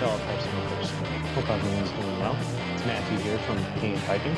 fellow pipe smokers. Hope everyone's doing well. It's Matthew here from Canadian Piping.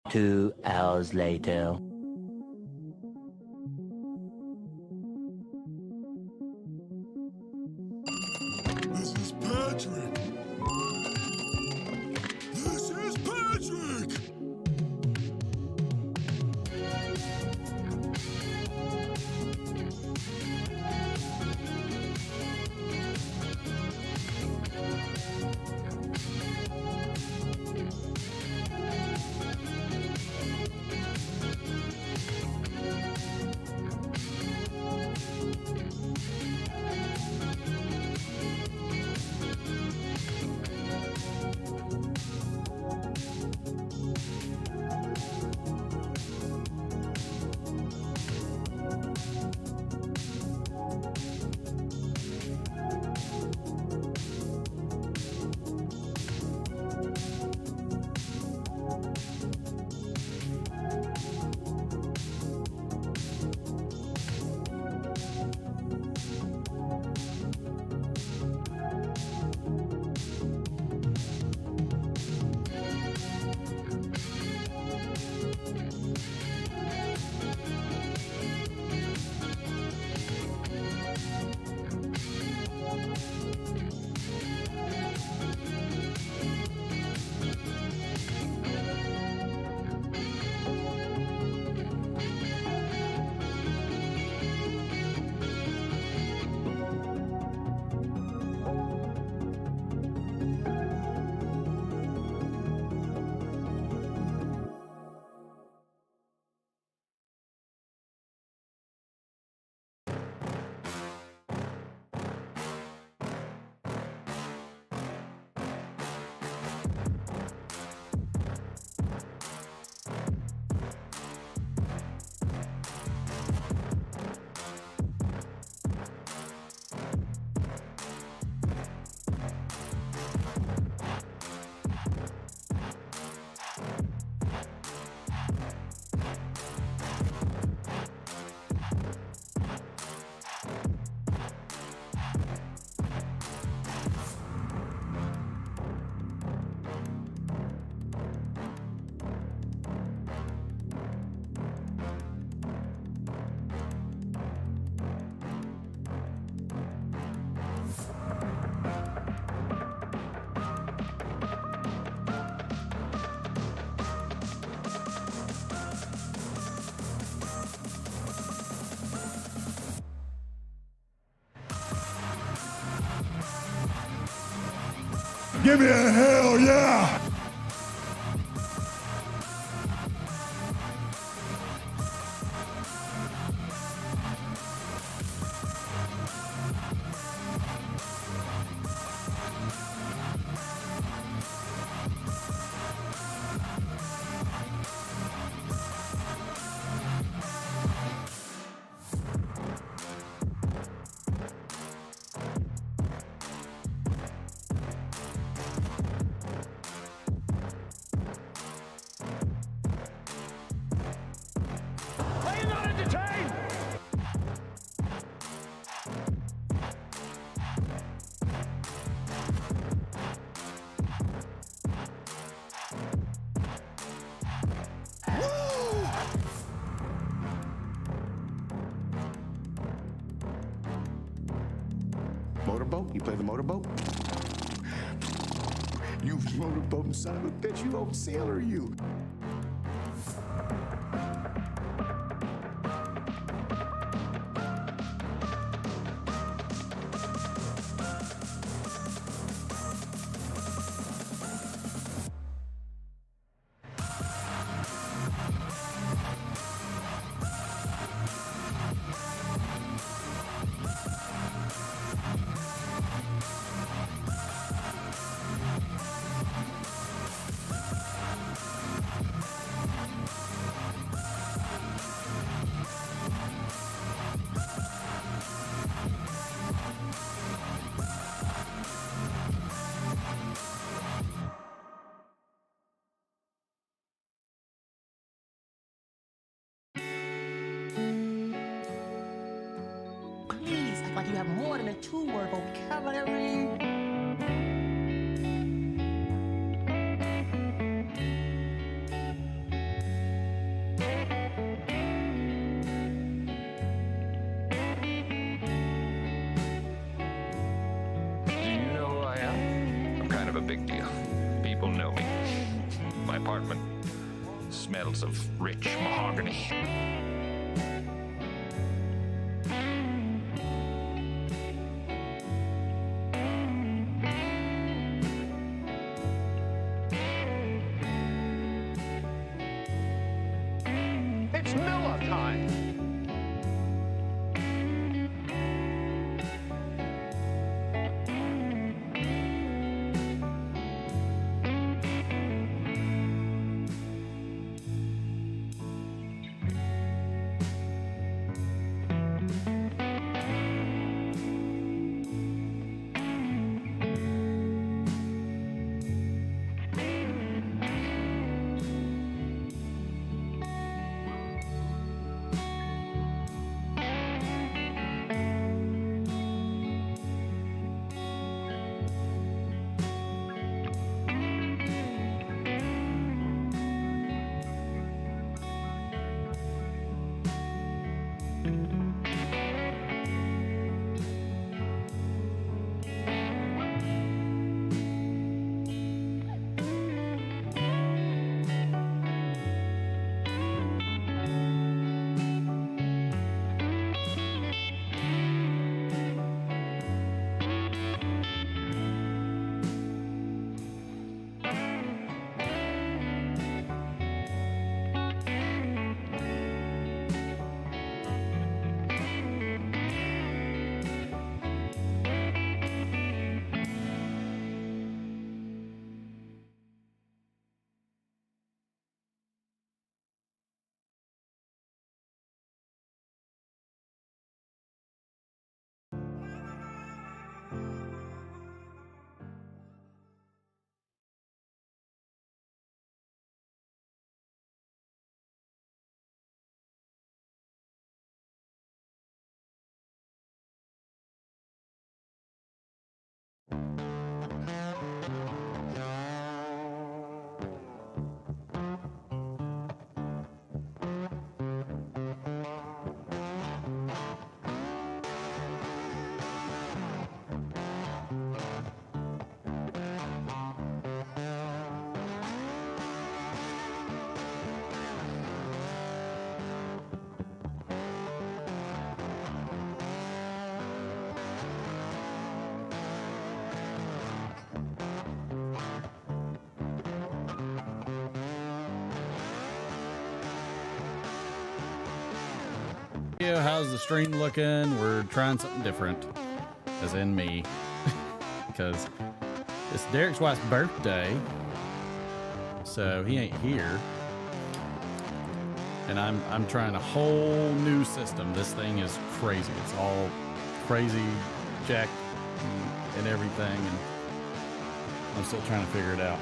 Two hours later. This is Patrick! This is Patrick! Give me a hell yeah! You play the motorboat? You motorboating son of a bitch, you old sailor, you. Please act like you have more than a two-word vocabulary. Do you know who I am? I'm kind of a big deal. People know me. My apartment smells of rich mahogany. It's Miller time. How's the stream looking? We're trying something different, as in me, because it's Derek's wife's birthday, so he ain't here, and I'm trying a whole new system. This thing is crazy. It's all crazy, jacked and everything, and I'm still trying to figure it out.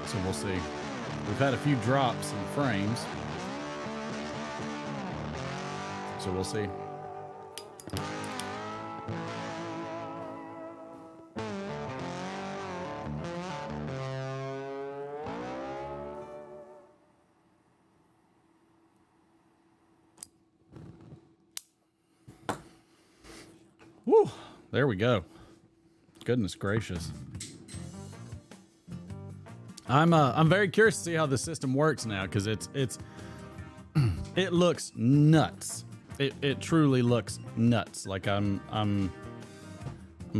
So we'll see. We've had a few drops in frames. So we'll see. Woo. There we go. Goodness gracious. I'm very curious to see how the system works now, because it looks nuts. It truly looks nuts. Like I'm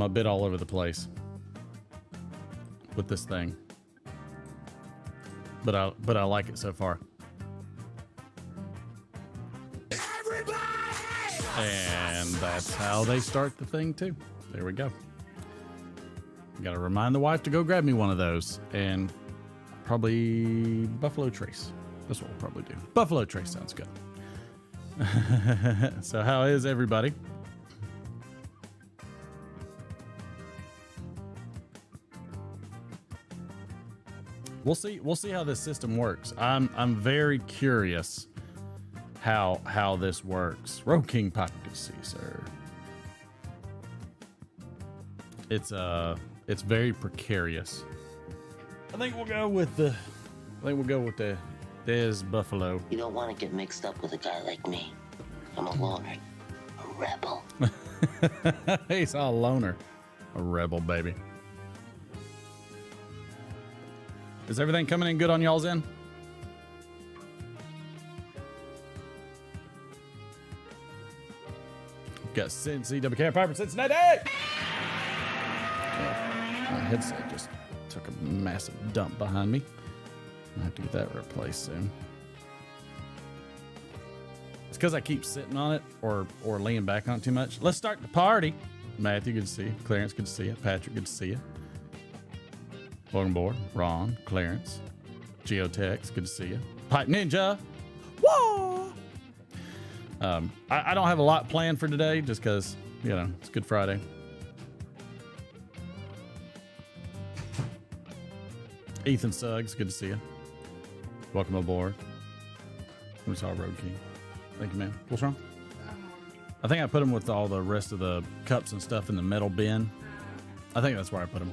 a bit all over the place with this thing. But I like it so far. And that's how they start the thing too. There we go. Gotta remind the wife to go grab me one of those, and probably Buffalo Trace. That's what we'll probably do. Buffalo Trace sounds good. So how is everybody? We'll see how this system works. I'm very curious how this works. Road King Pop, good to see you, sir. It's very precarious. I think we'll go with the Des Buffalo. You don't want to get mixed up with a guy like me. I'm a loner, a rebel. He's a loner, a rebel, baby. Is everything coming in good on y'all's end? Got CWK Piper Cincinnati. My headset just took a massive dump behind me. I have to get that replaced soon. It's because I keep sitting on it or leaning back on it too much. Let's start the party. Matthew, good to see you. Clarence, good to see you. Patrick, good to see you. Welcome aboard. Ron, Clarence, Geotex, good to see you. Pipe Ninja. Whoa! I don't have a lot planned for today, just because, you know, it's Good Friday. Ethan Suggs, good to see you. Welcome aboard. We saw Road King. Thank you, man. What's wrong? I think I put them with all the rest of the cups and stuff in the metal bin. I think that's where I put them.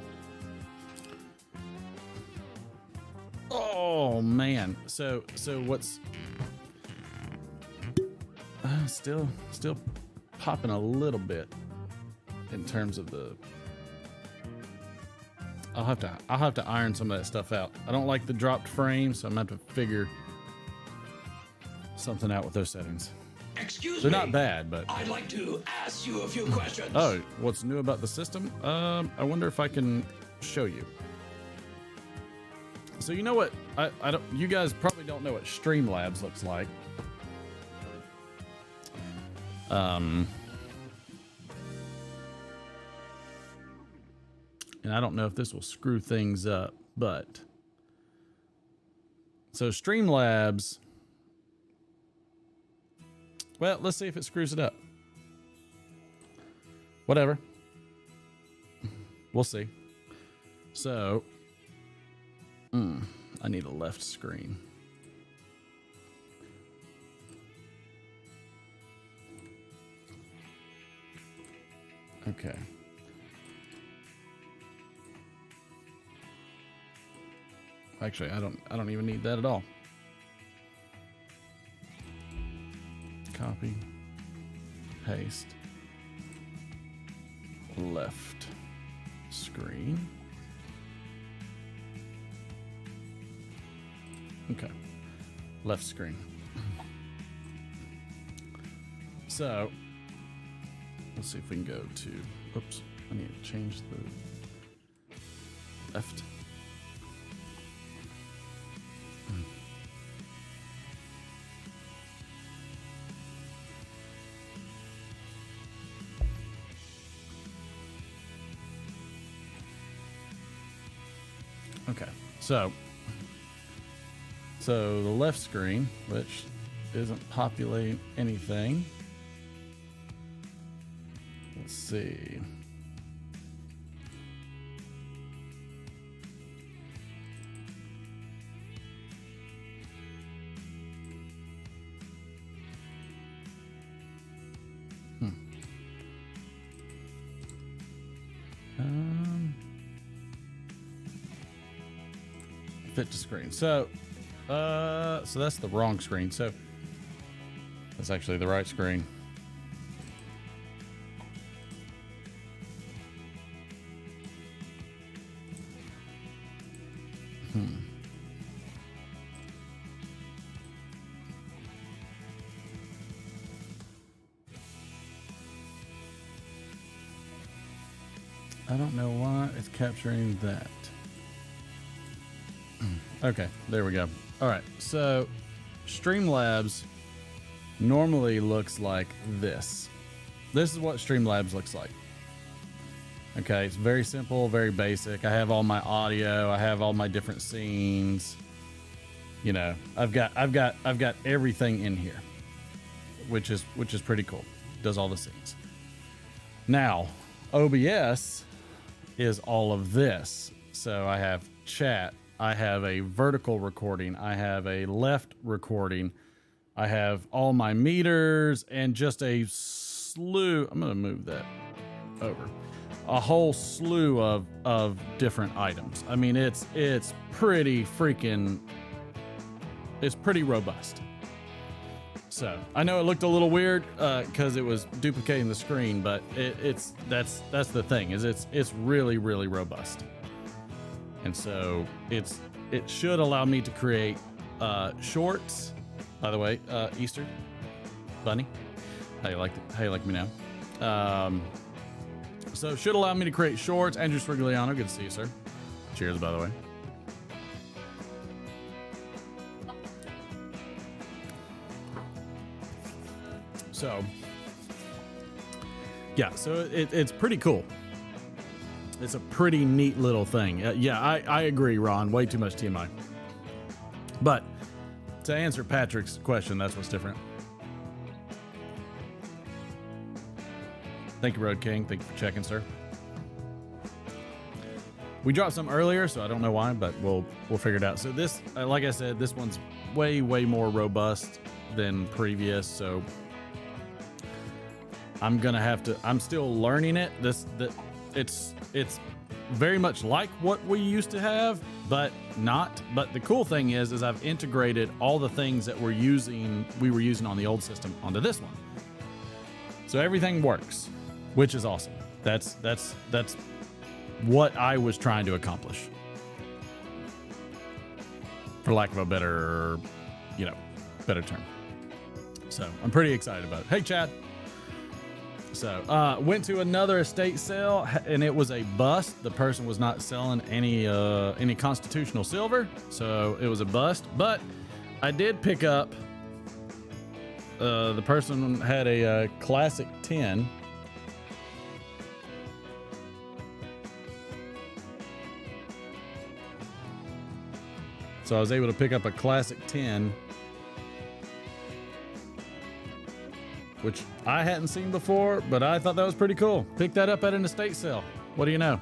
Oh man. So what's still popping a little bit in terms of the. I'll have to iron some of that stuff out. I don't like the dropped frames, so I'm gonna have to figure something out with those settings. Excuse me. They're not bad, but I'd like to ask you a few questions. Oh, what's new about the system? I wonder if I can show you. So you know what? I don't. You guys probably don't know what Streamlabs looks like. And I don't know if this will screw things up, but so Streamlabs. Well, let's see if it screws it up. Whatever. We'll see. So, I need a left screen. Okay. Actually, I don't even need that at all. Copy, paste, left screen. Okay, left screen. So, let's see if we can go to, oops, I need to change the left. Okay, so the left screen, which isn't populating anything. Let's see. Fit to screen. So that's the wrong screen. So that's actually the right screen. I don't know why it's capturing that. Okay, there we go. All right, so Streamlabs normally looks like this. This is what Streamlabs looks like. Okay, it's very simple, very basic. I have all my audio, I have all my different scenes. You know, I've got everything in here, which is pretty cool. Does all the scenes. Now, OBS is all of this. So I have chat, I have a vertical recording, I have a left recording, I have all my meters, and just a slew. I'm gonna move that over. A whole slew of different items. I mean, it's pretty freaking. It's pretty robust. So I know it looked a little weird because it was duplicating the screen, but that's the thing, is it's really robust. And so it should allow me to create shorts. By the way, Easter Bunny, how you like me now? So it should allow me to create shorts. Andrew Srigliano, good to see you, sir. Cheers, by the way. So, yeah, so it's pretty cool. It's a pretty neat little thing. Yeah, I agree, Ron. Way too much TMI. But to answer Patrick's question, that's what's different. Thank you, Road King. Thank you for checking, sir. We dropped some earlier, so I don't know why, but we'll figure it out. So this, like I said, this one's way more robust than previous. So I'm gonna have to. I'm still learning it. It's very much like what we used to have, but not. But the cool thing is I've integrated all the things that we were using on the old system onto this one. So everything works, which is awesome. That's what I was trying to accomplish, for lack of a better, better term. So I'm pretty excited about it. Hey, Chad. So went to another estate sale, and it was a bust. The person was not selling any constitutional silver, so it was a bust. But I did pick up. The person had a classic 10. So I was able to pick up a classic 10, which I hadn't seen before, but I thought that was pretty cool. Picked that up at an estate sale. What do you know?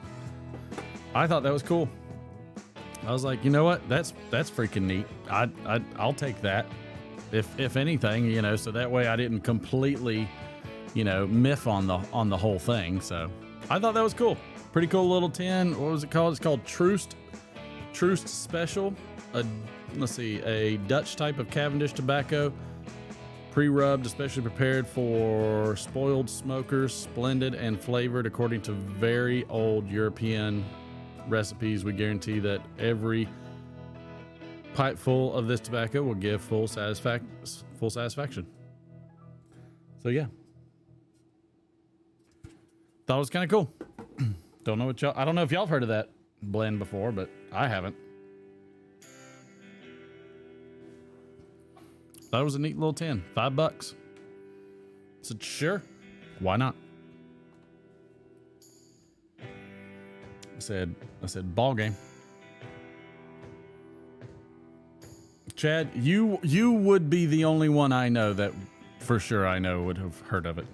I thought that was cool. I was like, you know what? That's freaking neat. I'll take that. If anything, so that way I didn't completely, miff on the whole thing. So I thought that was cool. Pretty cool little 10. What was it called? It's called Troost Special. Let's see, a Dutch type of Cavendish tobacco, pre-rubbed, especially prepared for spoiled smokers, splendid and flavored according to very old European recipes. We guarantee that every pipe full of this tobacco will give full satisfaction. So yeah, thought it was kind of cool. Don't know what y'all. I don't know if y'all have heard of that blend before, but I haven't. Thought it was a neat little 10. $5. Said sure, why not? I said ball game. Chad, you would be the only one I know that for sure I know would have heard of it.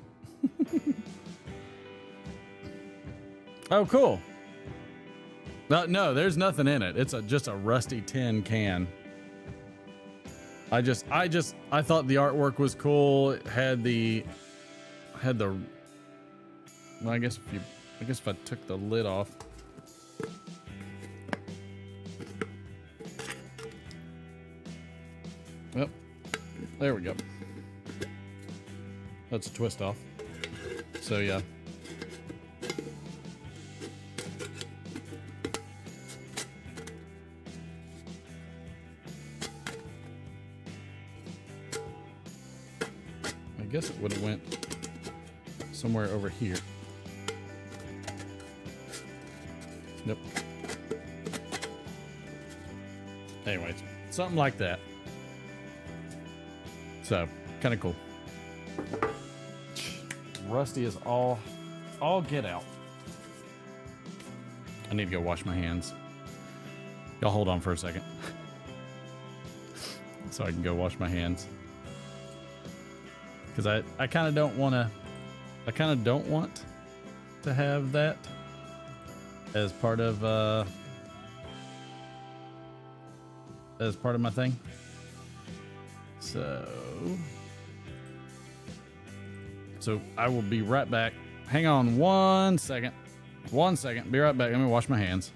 Oh, cool. No, there's nothing in it. It's just a rusty tin can. I thought the artwork was cool. It had the well, I guess if I took the lid off. Yep. There we go. That's a twist off. So yeah. guess it would have went somewhere over here. Nope. Anyways, something like that. So, kind of cool. Rusty is all get out. I need to go wash my hands. Y'all hold on for a second. So I can go wash my hands. Because I kind of don't want to have that as part of my thing. So I will be right back. Hang on 1 second. 1 second. Be right back. Let me wash my hands.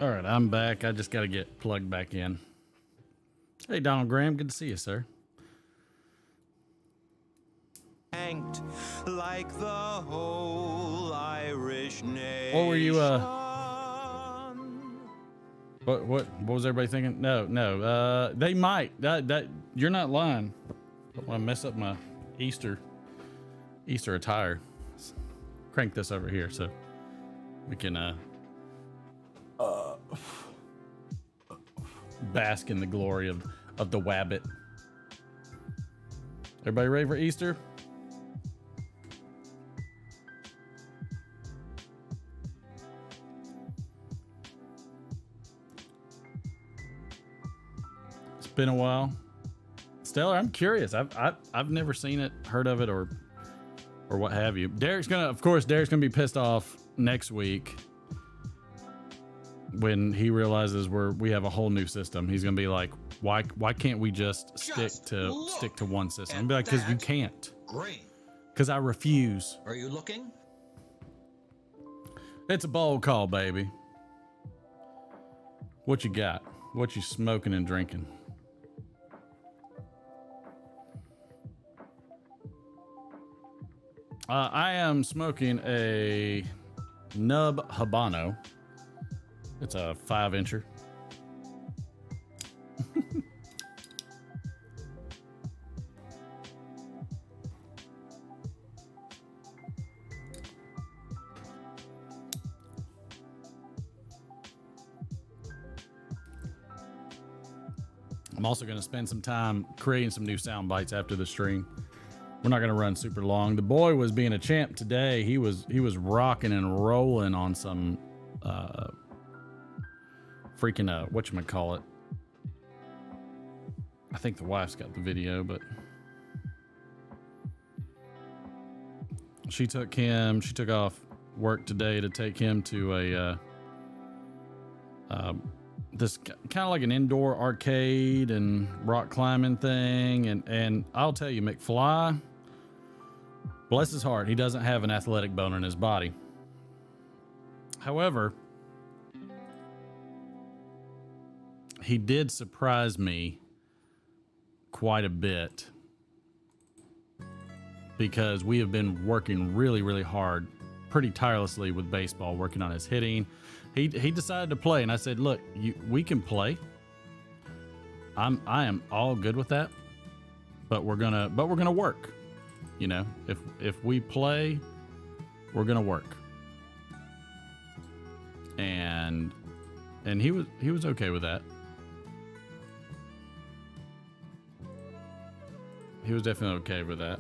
All right, I'm back. I just got to get plugged back in. Hey, Donald Graham. Good to see you, sir. Like the whole Irish nation. What were you, what was everybody thinking? No. They might. That you're not lying. Don't want to mess up my Easter attire. Let's crank this over here so we can bask in the glory of the wabbit. Everybody ready for Easter? It's been a while. Stellar, I'm curious. I've never seen it, heard of it, or what have you. Derek's gonna be pissed off next week when he realizes we have a whole new system. He's gonna be like, why can't we just stick to one system? I'll be like, because you can't. Great. Because I refuse. Are you looking? It's a bold call, baby. What you got? What you smoking and drinking? I am smoking a Nub Habano. It's a 5-incher. I'm also going to spend some time creating some new sound bites after the stream. We're not going to run super long. The boy was being a champ today. He was rocking and rolling on some freaking whatchamacallit. I think the wife's got the video, but she took off work today to take him to this kind of like an indoor arcade and rock climbing thing. And I'll tell you, McFly, bless his heart, he doesn't have an athletic bone in his body. However, he did surprise me quite a bit because we have been working really, really hard, pretty tirelessly with baseball, working on his hitting. He decided to play, and I said, "Look, we can play. I am all good with that, but we're gonna work. You know, if we play, we're gonna work." And And he was okay with that. He was definitely okay with that.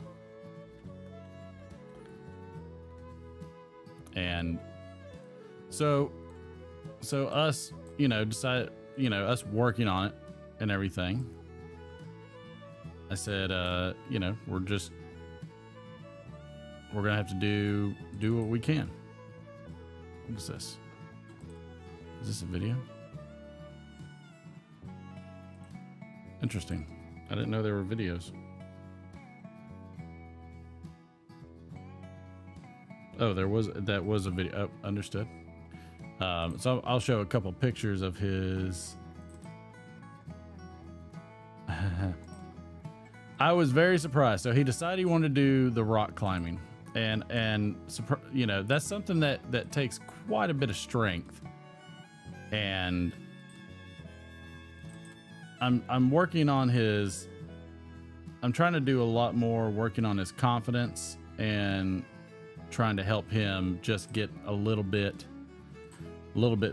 And so us, decided, us working on it and everything. I said, we're gonna have to do what we can. What is this? Is this a video? Interesting. I didn't know there were videos. Oh, that was a video. Oh, understood. So I'll show a couple pictures of his. I was very surprised. So he decided he wanted to do the rock climbing, and that's something that takes quite a bit of strength. And I'm working on his. I'm trying to do a lot more working on his confidence and trying to help him just get a little bit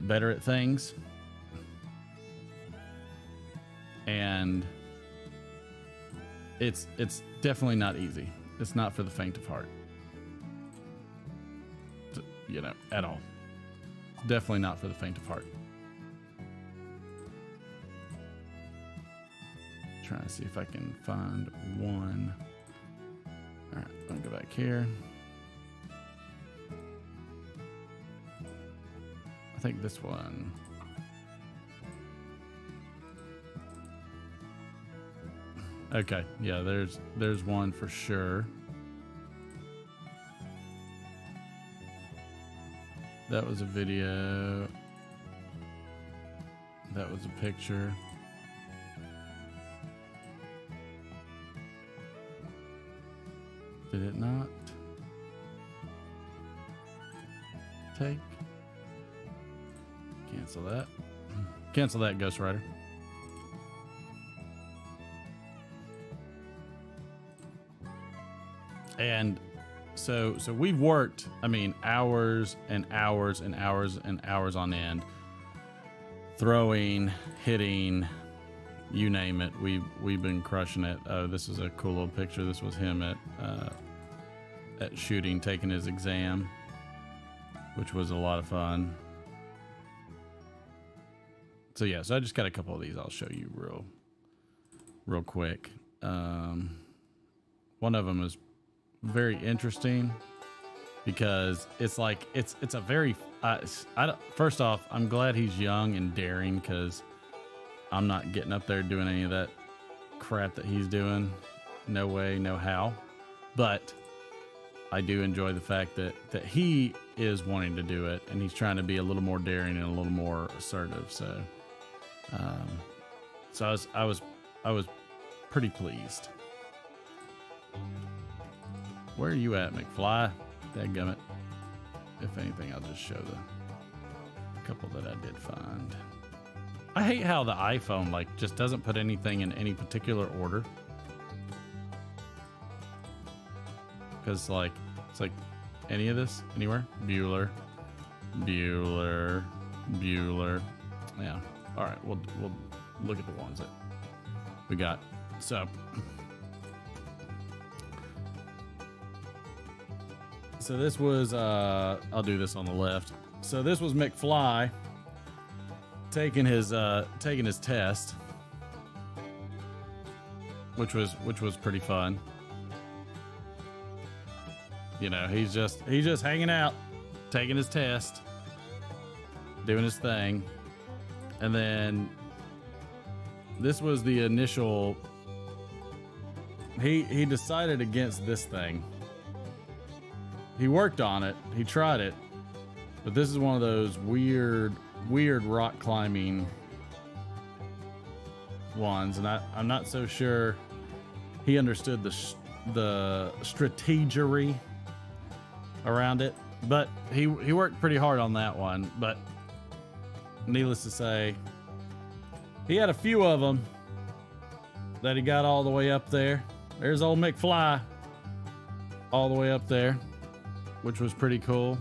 better at things. And it's definitely not easy. It's not for the faint of heart, at all. It's definitely not for the faint of heart. Trying to see if I can find one. All right, I'm gonna go back here. I think this one. Okay, yeah, there's one for sure. That was a video. That was a picture. Did it not take? Cancel that. Cancel that, Ghost Rider. And so we've worked, hours and hours and hours and hours on end, throwing, hitting, you name it. We've been crushing it. Oh, this is a cool little picture. This was him at shooting, taking his exam, which was a lot of fun. So yeah, so I just got a couple of these. I'll show you real quick. One of them is very interesting because it's like it's a very first off, I'm glad he's young and daring, because I'm not getting up there doing any of that crap that he's doing. No way, no how. But I do enjoy the fact that he is wanting to do it, and he's trying to be a little more daring and a little more assertive. So I was pretty pleased. Where are you at, McFly? Dadgummit. If anything, I'll just show the couple that I did find. I hate how the iPhone just doesn't put anything in any particular order. Because it's like any of this anywhere. Bueller. Yeah. All right. We'll look at the ones that we got. So this was I'll do this on the left. So this was McFly taking his test, which was pretty fun. He's just hanging out, taking his test, doing his thing. And then this was the initial. He decided against this thing. He worked on it. He tried it, but this is one of those weird rock climbing ones, and I'm not so sure he understood the strategery around it. But he worked pretty hard on that one. But needless to say, he had a few of them that he got all the way up there. There's old McFly all the way up there, which was pretty cool.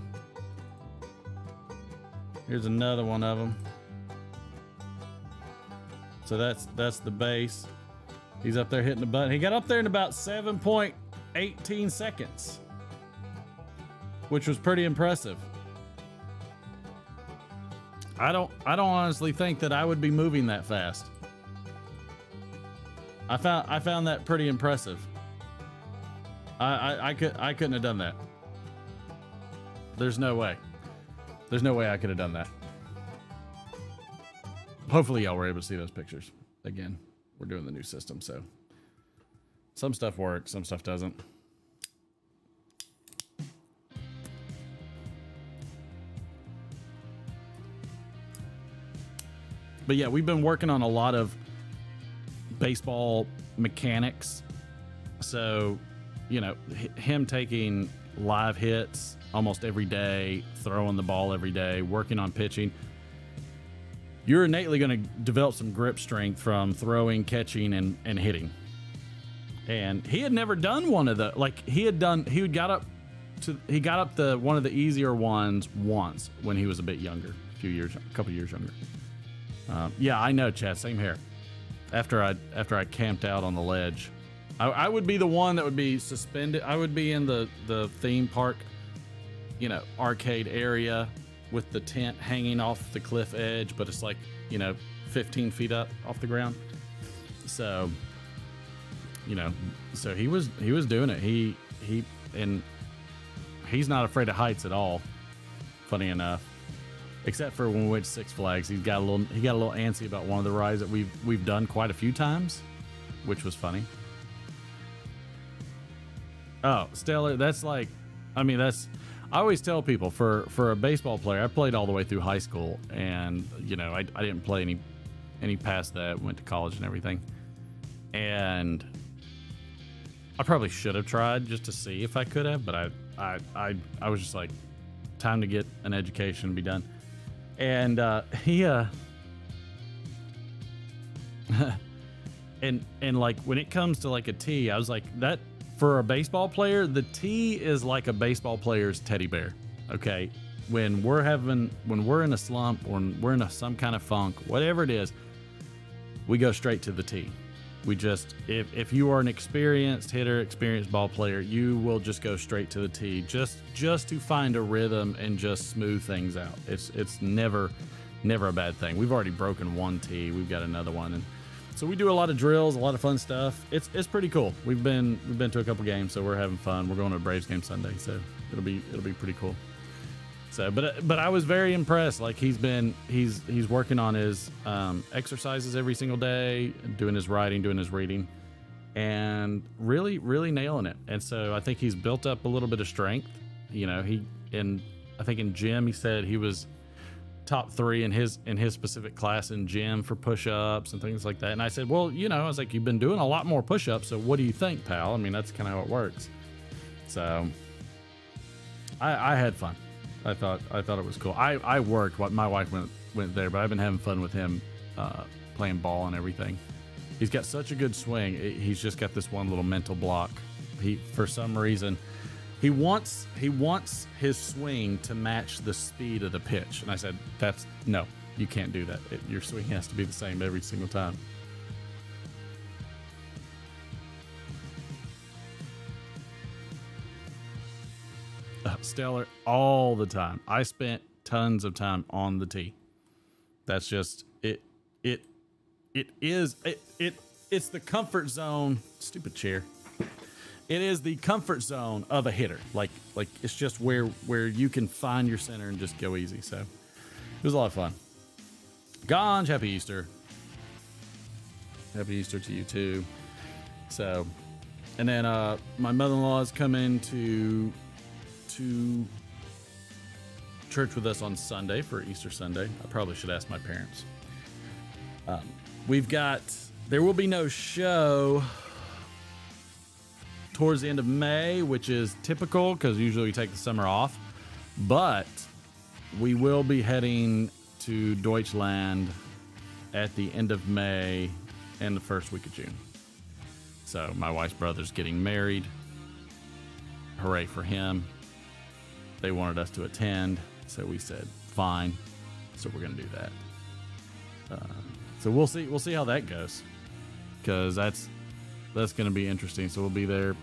Here's another one of them. So that's the base. He's up there hitting the button. He got up there in about 7.18 seconds, which was pretty impressive. I don't honestly think that I would be moving that fast. I found that pretty impressive. I couldn't have done that. There's no way. There's no way I could have done that. Hopefully y'all were able to see those pictures. Again, we're doing the new system, so some stuff works, some stuff doesn't. But yeah, we've been working on a lot of baseball mechanics. So, you know, him taking live hits almost every day, throwing the ball every day, working on pitching. You're innately going to develop some grip strength from throwing, catching, and hitting. And he had never done one of the, like he got up to one of the easier ones once when he was a bit younger, a couple years younger. Yeah, I know, Chad. Same here. After I camped out on the ledge, I would be the one that would be suspended. I would be in the theme park, you know, arcade area with the tent hanging off the cliff edge, but it's like, you know, 15 feet up off the ground. So, you know, so he was doing it. And he's not afraid of heights at all. Funny enough. Except for when we went to Six Flags, he got a little antsy about one of the rides that we've done quite a few times, which was funny. Oh, Stellar, that's like, I mean, I always tell people for a baseball player, I played all the way through high school, and you know, I didn't play any past that, went to college and everything. And I probably should have tried just to see if I could have, but I was just like, time to get an education and be done. And he and like when it comes to like a tee, I was like, that for a baseball player, the tee is like a baseball player's teddy bear. Okay, when we're in a slump, when we're in some kind of funk, whatever it is, we go straight to the tee. We just, if you are an experienced hitter, experienced ball player, you will just go straight to the tee just to find a rhythm and just smooth things out. It's never a bad thing. We've already broken one tee. We've got another one, and so we do a lot of drills, a lot of fun stuff. It's pretty cool. We've been to a couple games, so we're having fun. We're going to a Braves game Sunday, so it'll be pretty cool. So, but I was very impressed. Like he's working on his exercises every single day, doing his writing, doing his reading, and really nailing it. And so I think he's built up a little bit of strength. You know, I think in gym he said he was top 3 in his specific class in gym for push-ups and things like that. And I said, well, you know, I was like, you've been doing a lot more push-ups, so what do you think, pal? I mean, that's kind of how it works. So I had fun. I thought it was cool. I worked. My wife went there, but I've been having fun with him playing ball and everything. He's got such a good swing. He's just got this one little mental block. For some reason, he wants his swing to match the speed of the pitch. And I said, no, you can't do that. Your swing has to be the same every single time. Stellar all the time. I spent tons of time on the tee. That's just it. It's the comfort zone. Stupid chair. It is the comfort zone of a hitter. Like it's just where you can find your center and just go easy. So it was a lot of fun. Ganj, happy Easter. Happy Easter to you too. So, and then my mother-in-law's coming to church with us on Sunday for Easter Sunday. I probably should ask my parents. There will be no show towards the end of May, which is typical because usually we take the summer off, but we will be heading to Deutschland at the end of May and the first week of June. So my wife's brother's getting married. Hooray for him. They wanted us to attend, so we said, fine. So we're going to do that. So we'll see how that goes, because that's going to be interesting. So we'll be there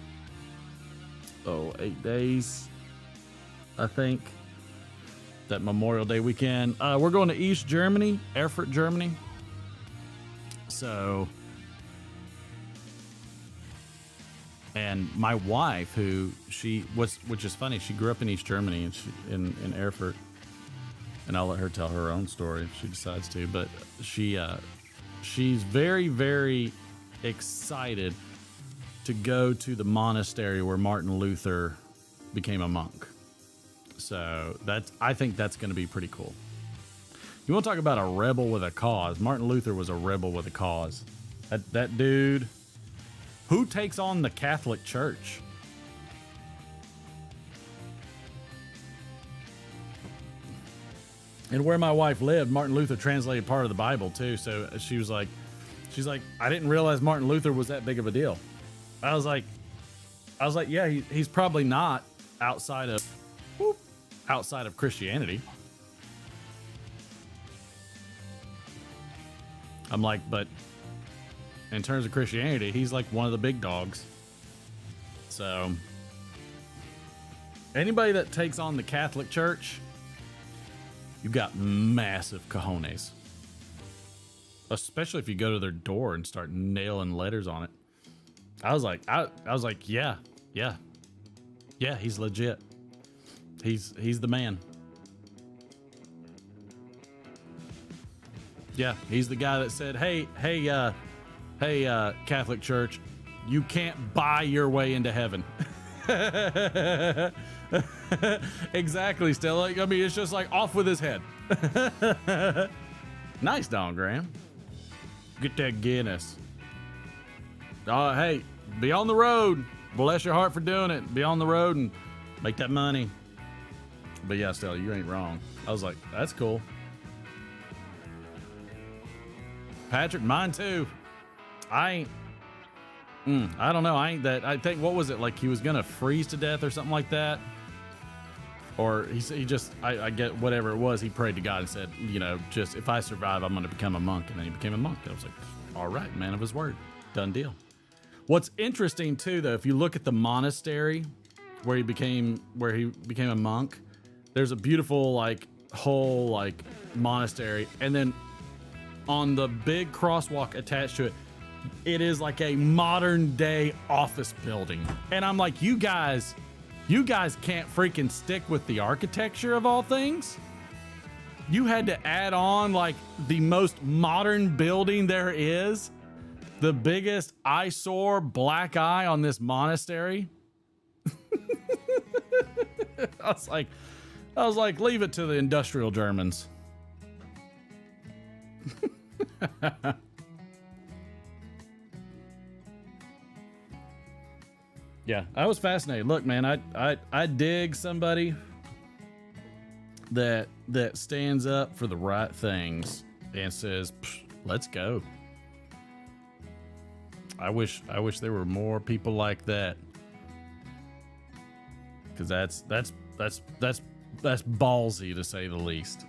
8 days, I think, that Memorial Day weekend. We're going to East Germany, Erfurt, Germany. So, and my wife, which is funny, she grew up in East Germany and in Erfurt, and I'll let her tell her own story if she decides to, but she's very, very excited to go to the monastery where Martin Luther became a monk. So I think that's going to be pretty cool. You want to talk about a rebel with a cause? Martin Luther was a rebel with a cause. That dude, who takes on the Catholic Church? And where my wife lived, Martin Luther translated part of the Bible too. So she's like, I didn't realize Martin Luther was that big of a deal. I was like, yeah, he's probably not outside of Christianity. I'm like, but in terms of Christianity, he's like one of the big dogs. So anybody that takes on the Catholic Church, you got massive cojones. Especially if you go to their door and start nailing letters on it. I was like, yeah, he's legit. He's the man. Yeah, he's the guy that said, hey, Catholic Church, you can't buy your way into heaven. Exactly, Stella. I mean, it's just like off with his head. Nice, Don Graham. Get that Guinness. Hey, be on the road. Bless your heart for doing it. Be on the road and make that money. But yeah, Stella, you ain't wrong. I was like, that's cool. Patrick, mine too. I don't know. I think, what was it? Like he was going to freeze to death or something like that. Or I get whatever it was. He prayed to God and said, just if I survive, I'm going to become a monk. And then he became a monk. I was like, all right, man of his word. Done deal. What's interesting too, though, if you look at the monastery where he became a monk, there's a beautiful whole monastery. And then on the big crosswalk attached to it, it is like a modern day office building. And I'm like, you guys can't freaking stick with the architecture of all things. You had to add on the most modern building there is, the biggest eyesore black eye on this monastery. I was like, leave it to the industrial Germans. Yeah, I was fascinated. Look, man, I dig somebody that stands up for the right things and says, "Let's go." I wish there were more people like that, because that's ballsy to say the least.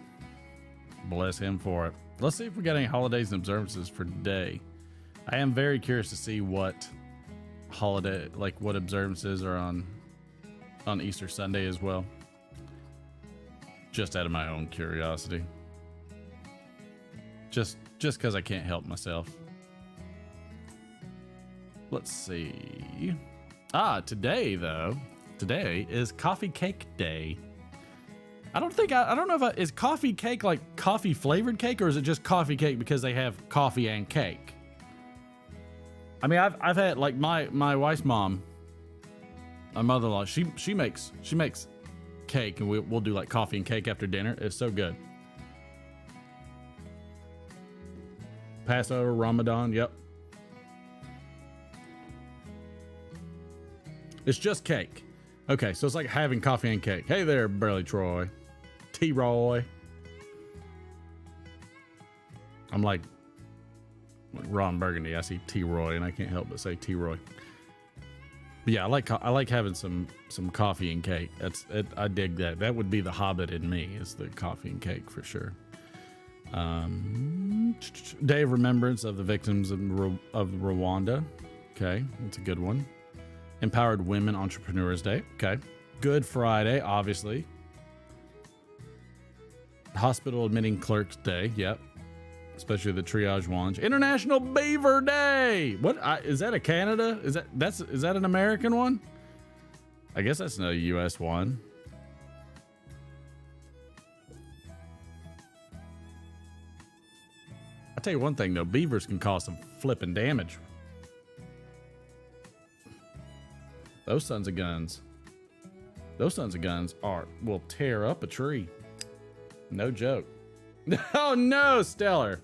Bless him for it. Let's see if we got any holidays and observances for today. I am very curious to see what holiday, what observances are on Easter Sunday as well. Just out of my own curiosity. Just because I can't help myself. Let's see. Today is coffee cake day. I don't know if is coffee cake like coffee flavored cake, or is it just coffee cake because they have coffee and cake? I mean, I've had my wife's mom, my mother-in-law, she makes cake, and we'll do coffee and cake after dinner. It's so good. Passover, Ramadan, yep. It's just cake. Okay, so it's like having coffee and cake. Hey there, Burley Troy. T-Roy. I'm like Ron Burgundy. I see T-Roy, and I can't help but say T-Roy. But yeah, I like having some coffee and cake. I dig that. That would be the Hobbit in me, is the coffee and cake for sure. Day of Remembrance of the Victims of Rwanda. Okay, that's a good one. Empowered Women Entrepreneurs Day. Okay. Good Friday, obviously. Hospital Admitting Clerks Day. Yep. Especially the triage ones. International Beaver Day. What is that? A Canada? Is that an American one? I guess that's a U.S. one. I'll tell you one thing though, beavers can cause some flipping damage. Those sons of guns will tear up a tree. No joke. Oh no, Stellar.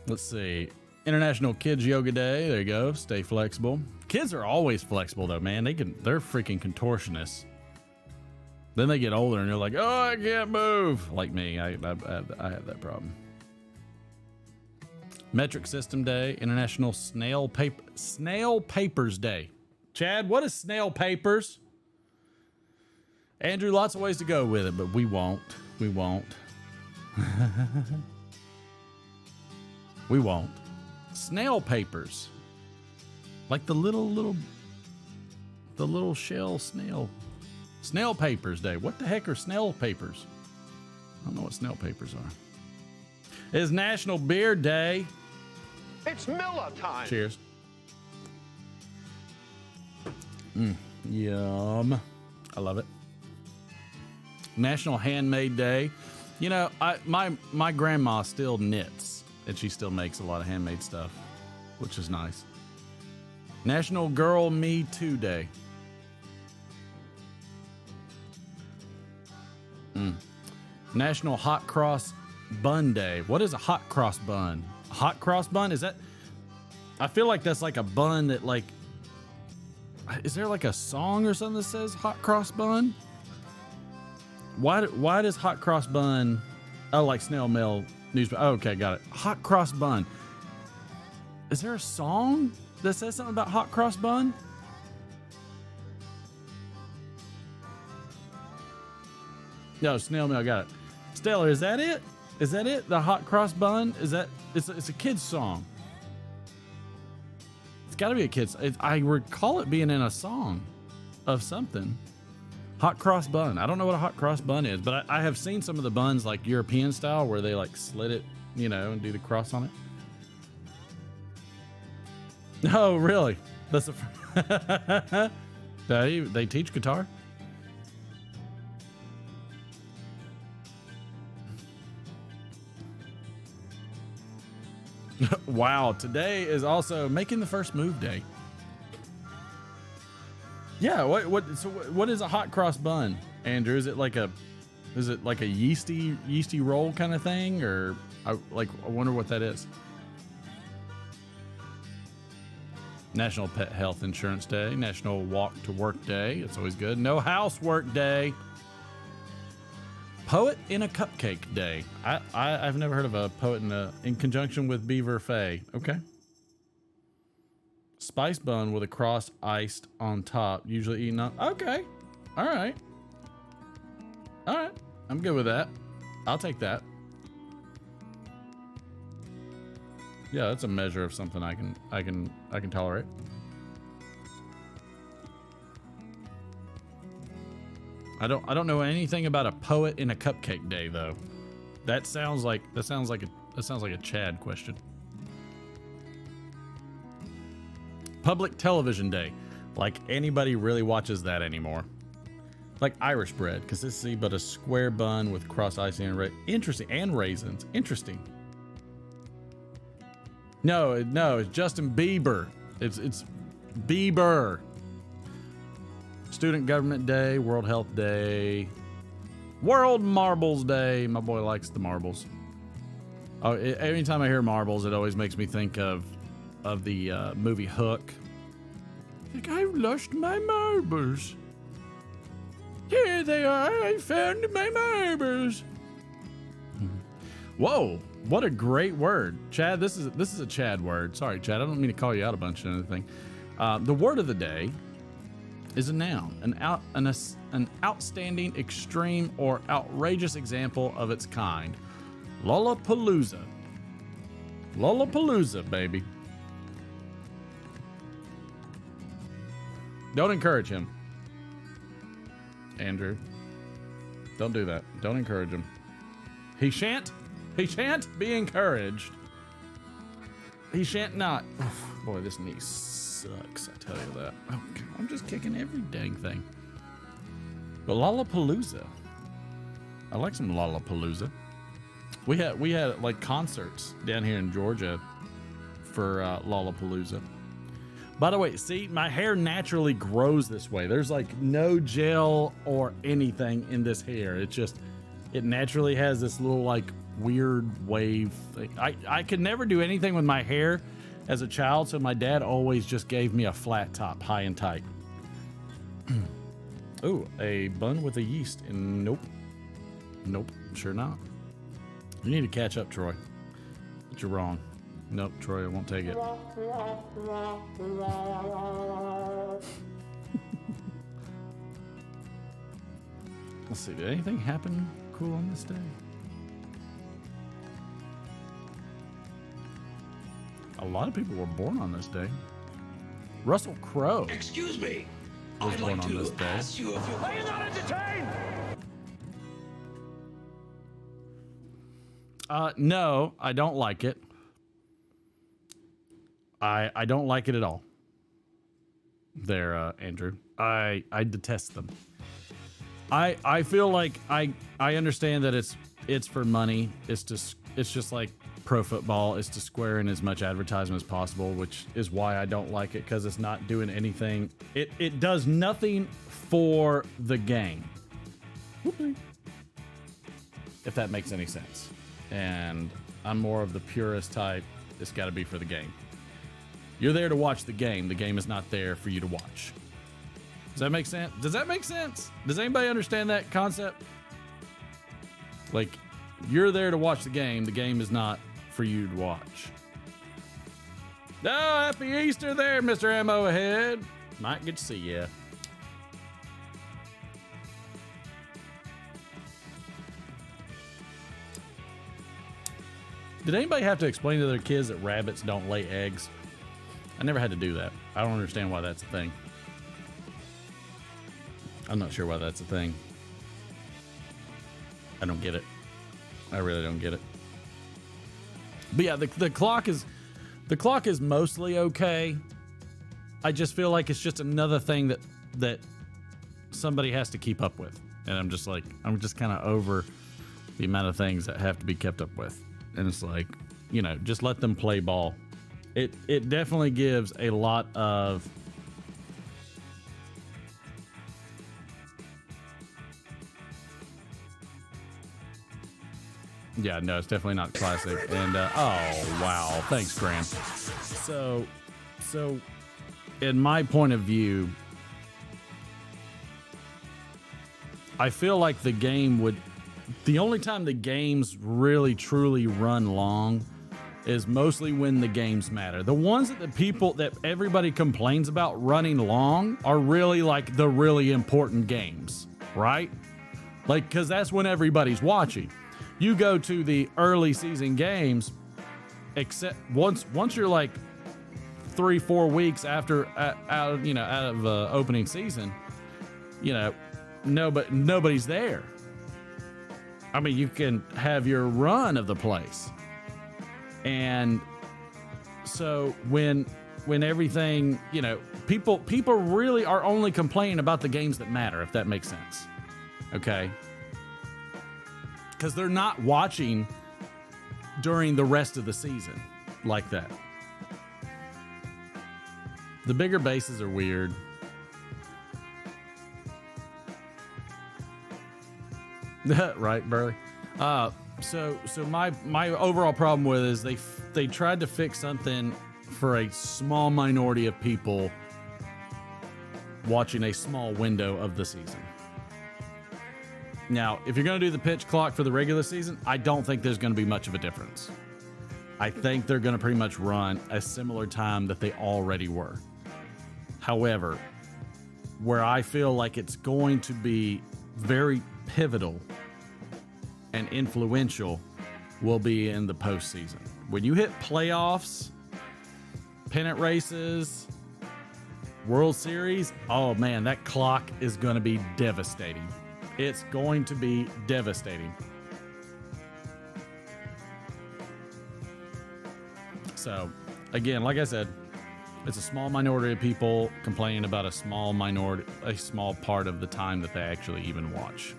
Let's see. International Kids Yoga Day. There you go. Stay flexible. Kids are always flexible though, man. They're freaking contortionists. Then they get older and they're like, oh, I can't move. Like me, I have that problem. Metric System Day. International Snail Papers Day. Chad, what is snail papers? Andrew, lots of ways to go with it, but we won't. We won't. We won't. Snail papers. Like the little shell snail. Snail Papers Day. What the heck are snail papers? I don't know what snail papers are. It's National Beer Day. It's Miller time. Cheers. Yum. I love it. National Handmade Day. You know, my grandma still knits, and she still makes a lot of handmade stuff, which is nice. National Girl Me Too Day. National Hot Cross Bun Day. What is a hot cross bun? A hot cross bun? Is that... I feel like that's like a bun that like... Is there like a song or something that says hot cross bun? Why does hot cross bun... Oh, like snail mail newspaper. Oh, okay, got it. Hot cross bun. Is there a song that says something about hot cross bun? No, snail mail, got it. Stellar, is that it? Is that it? The hot cross bun? Is that... It's a kid's song. It's got to be a kid's... I recall it being in a song of something. Hot cross bun. I don't know what a hot cross bun is, but I have seen some of the buns like European style where they like slit it, you know, and do the cross on it. Oh, really? That's a... They teach guitar? Wow, today is also Making the First Move Day. Yeah, what is a hot cross bun, Andrew? Is it like a yeasty roll kind of thing, or I wonder what that is. National Pet Health Insurance Day, National Walk to Work Day. It's always good. No Housework Day. Poet in a Cupcake Day. I've never heard of a poet in conjunction with Beaver Fay. Okay. Spice bun with a cross iced on top, usually eaten on. Okay. All right. I'm good with that. I'll take that. Yeah, that's a measure of something I can tolerate. I don't know anything about a poet in a cupcake day though. That sounds like a Chad question. Public Television Day. Like anybody really watches that anymore. Like Irish bread, consistency but a square bun with cross icing and interesting, and raisins. Interesting. No, it's Justin Bieber. It's Bieber. Student Government Day, World Health Day, World Marbles Day. My boy likes the marbles. Oh, anytime I hear marbles, it always makes me think of the movie Hook. Like, I've lost my marbles. Here they are. I found my marbles. Whoa, what a great word. Chad, this is a Chad word. Sorry, Chad, I don't mean to call you out a bunch or anything. The word of the day is a noun, an outstanding, extreme, or outrageous example of its kind. Lollapalooza. Lollapalooza, baby. Don't encourage him. Andrew. Don't do that. Don't encourage him. He shan't be encouraged. He shan't not. Oof, boy, this knee sucks, I tell you that. Oh, God, I'm just kicking every dang thing. But Lollapalooza. I like some Lollapalooza. We had like concerts down here in Georgia for Lollapalooza. By the way, see, my hair naturally grows this way. There's like no gel or anything in this hair. It naturally has this little like weird wave thing. I could never do anything with my hair as a child, so my dad always just gave me a flat top, high and tight. Ooh, a bun with a yeast. And nope, sure not. You need to catch up, Troy. But you're wrong. Nope, Troy, I won't take it. Let's see, did anything happen cool on this day? A lot of people were born on this day. Russell Crowe. Excuse me. Was I'd born like on this to day. ask you if you're... Are you not entertained? No, I don't like it. I don't like it at all. There, Andrew. I detest them. I feel like I understand that it's for money. It's just like pro football. It's to square in as much advertisement as possible, which is why I don't like it, because it's not doing anything. It does nothing for the game. Whoopee. If that makes any sense. And I'm more of the purist type. It's got to be for the game. You're there to watch the game. The game is not there for you to watch. Does that make sense? Does that make sense? Does anybody understand that concept? Like, you're there to watch the game. The game is not for you to watch. Oh, happy Easter there, Mr. Ammo Ahead. Might get to see ya. Did anybody have to explain to their kids that rabbits don't lay eggs? I never had to do that. I don't understand why that's a thing. I'm not sure why that's a thing. I don't get it. I really don't get it. But yeah, the clock is mostly okay. I just feel like it's just another thing that somebody has to keep up with. And I'm just kind of over the amount of things that have to be kept up with. And it's like, just let them play ball. It definitely gives a lot of yeah, no, it's definitely not classic. And oh wow, thanks, Graham. So in my point of view, I feel like the only time the games really truly run long is mostly when the games matter. The ones that everybody complains about running long are really like the really important games, right? Like, because that's when everybody's watching. You go to the early season games, except once you're like 3-4 weeks after out of opening season, nobody's there. I mean, you can have your run of the place. And so when everything, people really are only complaining about the games that matter, if that makes sense. Okay? Because they're not watching during the rest of the season like that. The bigger bases are weird. Right, Burley? So my overall problem with it is they tried to fix something for a small minority of people watching a small window of the season. Now, if you're going to do the pitch clock for the regular season, I don't think there's going to be much of a difference. I think they're going to pretty much run a similar time that they already were. However, where I feel like it's going to be very pivotal and influential will be in the postseason. When you hit playoffs, pennant races, World Series, oh man, that clock is going to be devastating. It's going to be devastating. So, again, like I said, it's a small minority of people complaining about a small part of the time that they actually even watch.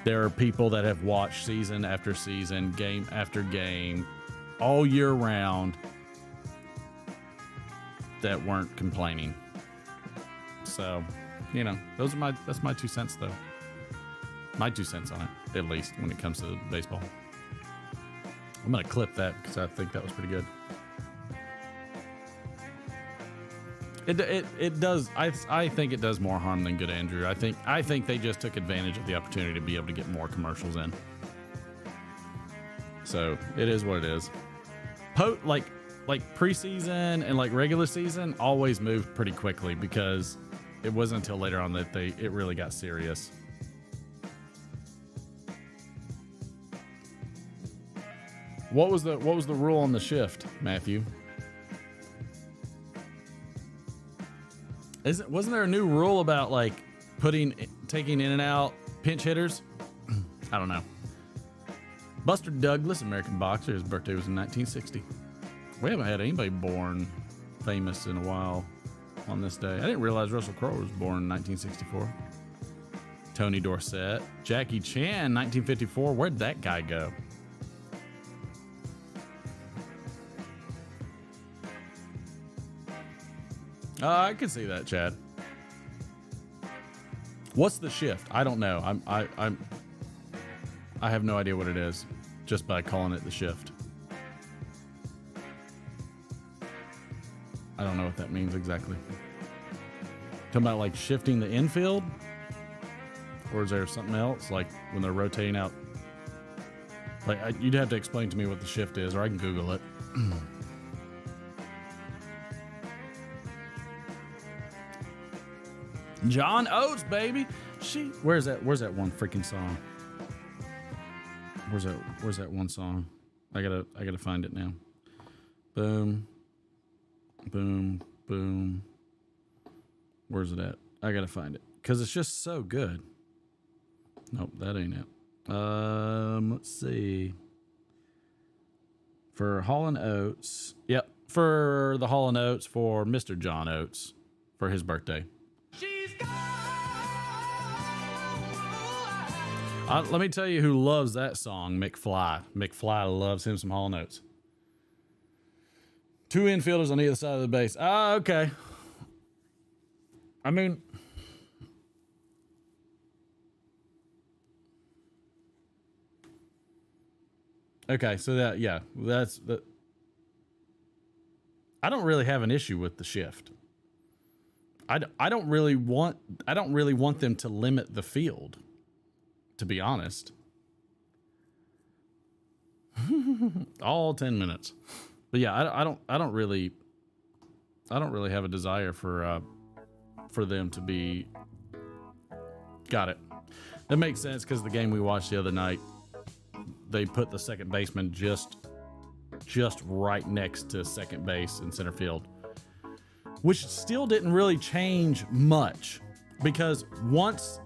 There are people that have watched season after season, game after game, all year round that weren't complaining. So, you know, that's my 2 cents though. My 2 cents on it, at least when it comes to baseball. I'm gonna clip that because I think that was pretty good. It does. I think it does more harm than good, Andrew. I think they just took advantage of the opportunity to be able to get more commercials in. So it is what it is. Like preseason and like regular season always moved pretty quickly because it wasn't until later on that it really got serious. What was the rule on the shift, Matthew? Wasn't there a new rule about like taking in and out pinch hitters? I don't know. Buster Douglas, American boxer, his birthday was in 1960. We haven't had anybody born famous in a while on this day. I didn't realize Russell Crowe was born in 1964. Tony Dorsett, Jackie Chan, 1954. Where'd that guy go? I can see that, Chad. What's the shift? I don't know. I have no idea what it is, just by calling it the shift. I don't know what that means exactly. Talking about like shifting the infield, or is there something else like when they're rotating out? Like you'd have to explain to me what the shift is, or I can Google it. John Oates, baby. Where's that one freaking song? Where's that one song? I gotta find it now. Boom. Boom. Boom. Where's it at? I gotta find it. Cause it's just so good. Nope, that ain't it. Let's see. For Hall & Oates. Yep. For the Hall & Oates for Mr. John Oates for his birthday. Let me tell you who loves that song, McFly. McFly loves him some Hall & Oates. 2 infielders on either side of the base. Ah, okay. I mean, okay, so that's the. I don't really have an issue with the shift. I don't really want them to limit the field, to be honest. All 10 minutes. But yeah, I don't really have a desire for them to be. Got it. That makes sense because the game we watched the other night, they put the second baseman just right next to second base in center field, which still didn't really change much because once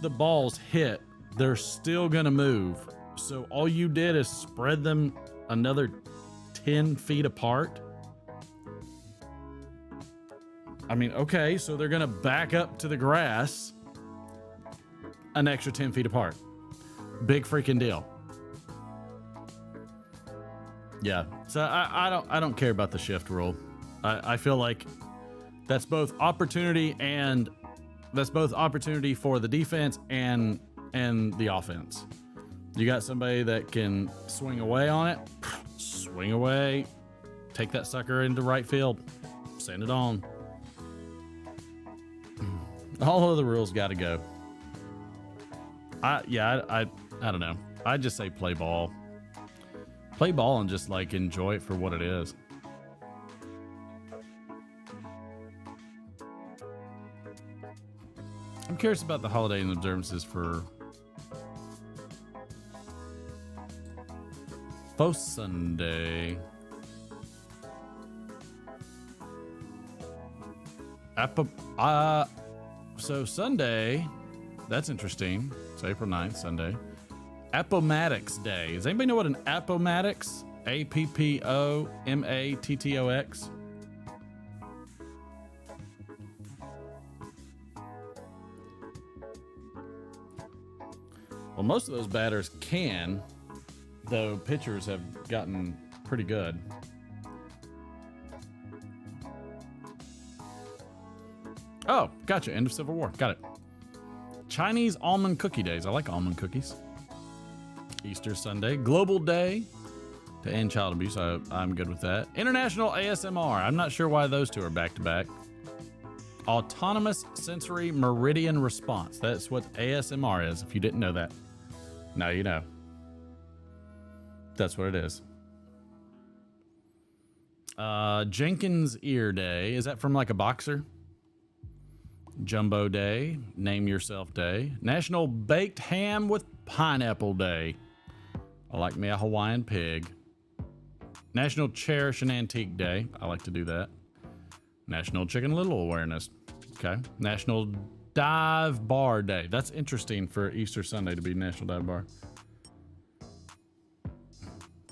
the balls hit, they're still gonna move. So all you did is spread them another 10 feet apart. I mean, okay, so they're gonna back up to the grass an extra 10 feet apart. Big freaking deal. Yeah, so I don't care about the shift rule. I feel like that's both opportunity for the defense and the offense. You got somebody that can swing away on it, swing away, take that sucker into right field, send it on. All of the rules got to go. I don't know. I just say play ball. Play ball and just like enjoy it for what it is. I'm curious about the holiday and observances for post Sunday. So Sunday, that's interesting. It's April 9th, Sunday. Appomattox Day. Does anybody know what an Appomattox? Appomattox. Well, most of those batters can, though pitchers have gotten pretty good. Oh, gotcha. End of Civil War. Got it. Chinese almond cookie days. I like almond cookies. Easter Sunday. Global Day to end child abuse. I'm good with that. International ASMR. I'm not sure why those two are back to back. Autonomous Sensory Meridian Response. That's what ASMR is, if you didn't know that. Now you know. That's what it is. Jenkins Ear Day. Is that from like a boxer? Jumbo Day. Name Yourself Day. National Baked Ham with Pineapple Day. I like me a Hawaiian pig. National Cherish an Antique Day. I like to do that. National Chicken Little Awareness. Okay. National Dive Bar Day. That's interesting for Easter Sunday to be National Dive Bar.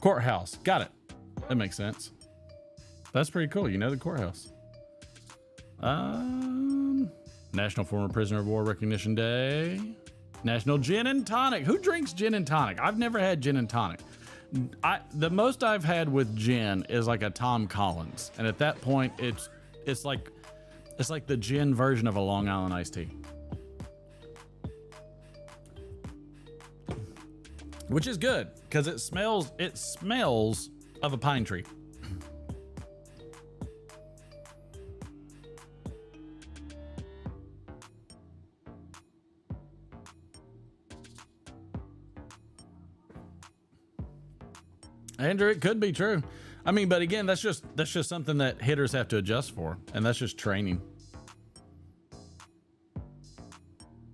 Courthouse. Got it. That makes sense. That's pretty cool. You know the courthouse. National Former Prisoner of War Recognition Day. National Gin and Tonic. Who drinks gin and tonic? I've never had gin and tonic. The most I've had with gin is like a Tom Collins, and at that point, it's like the gin version of a Long Island iced tea, which is good because it smells of a pine tree. Andrew, it could be true. I mean, but again, that's just something that hitters have to adjust for, and that's just training.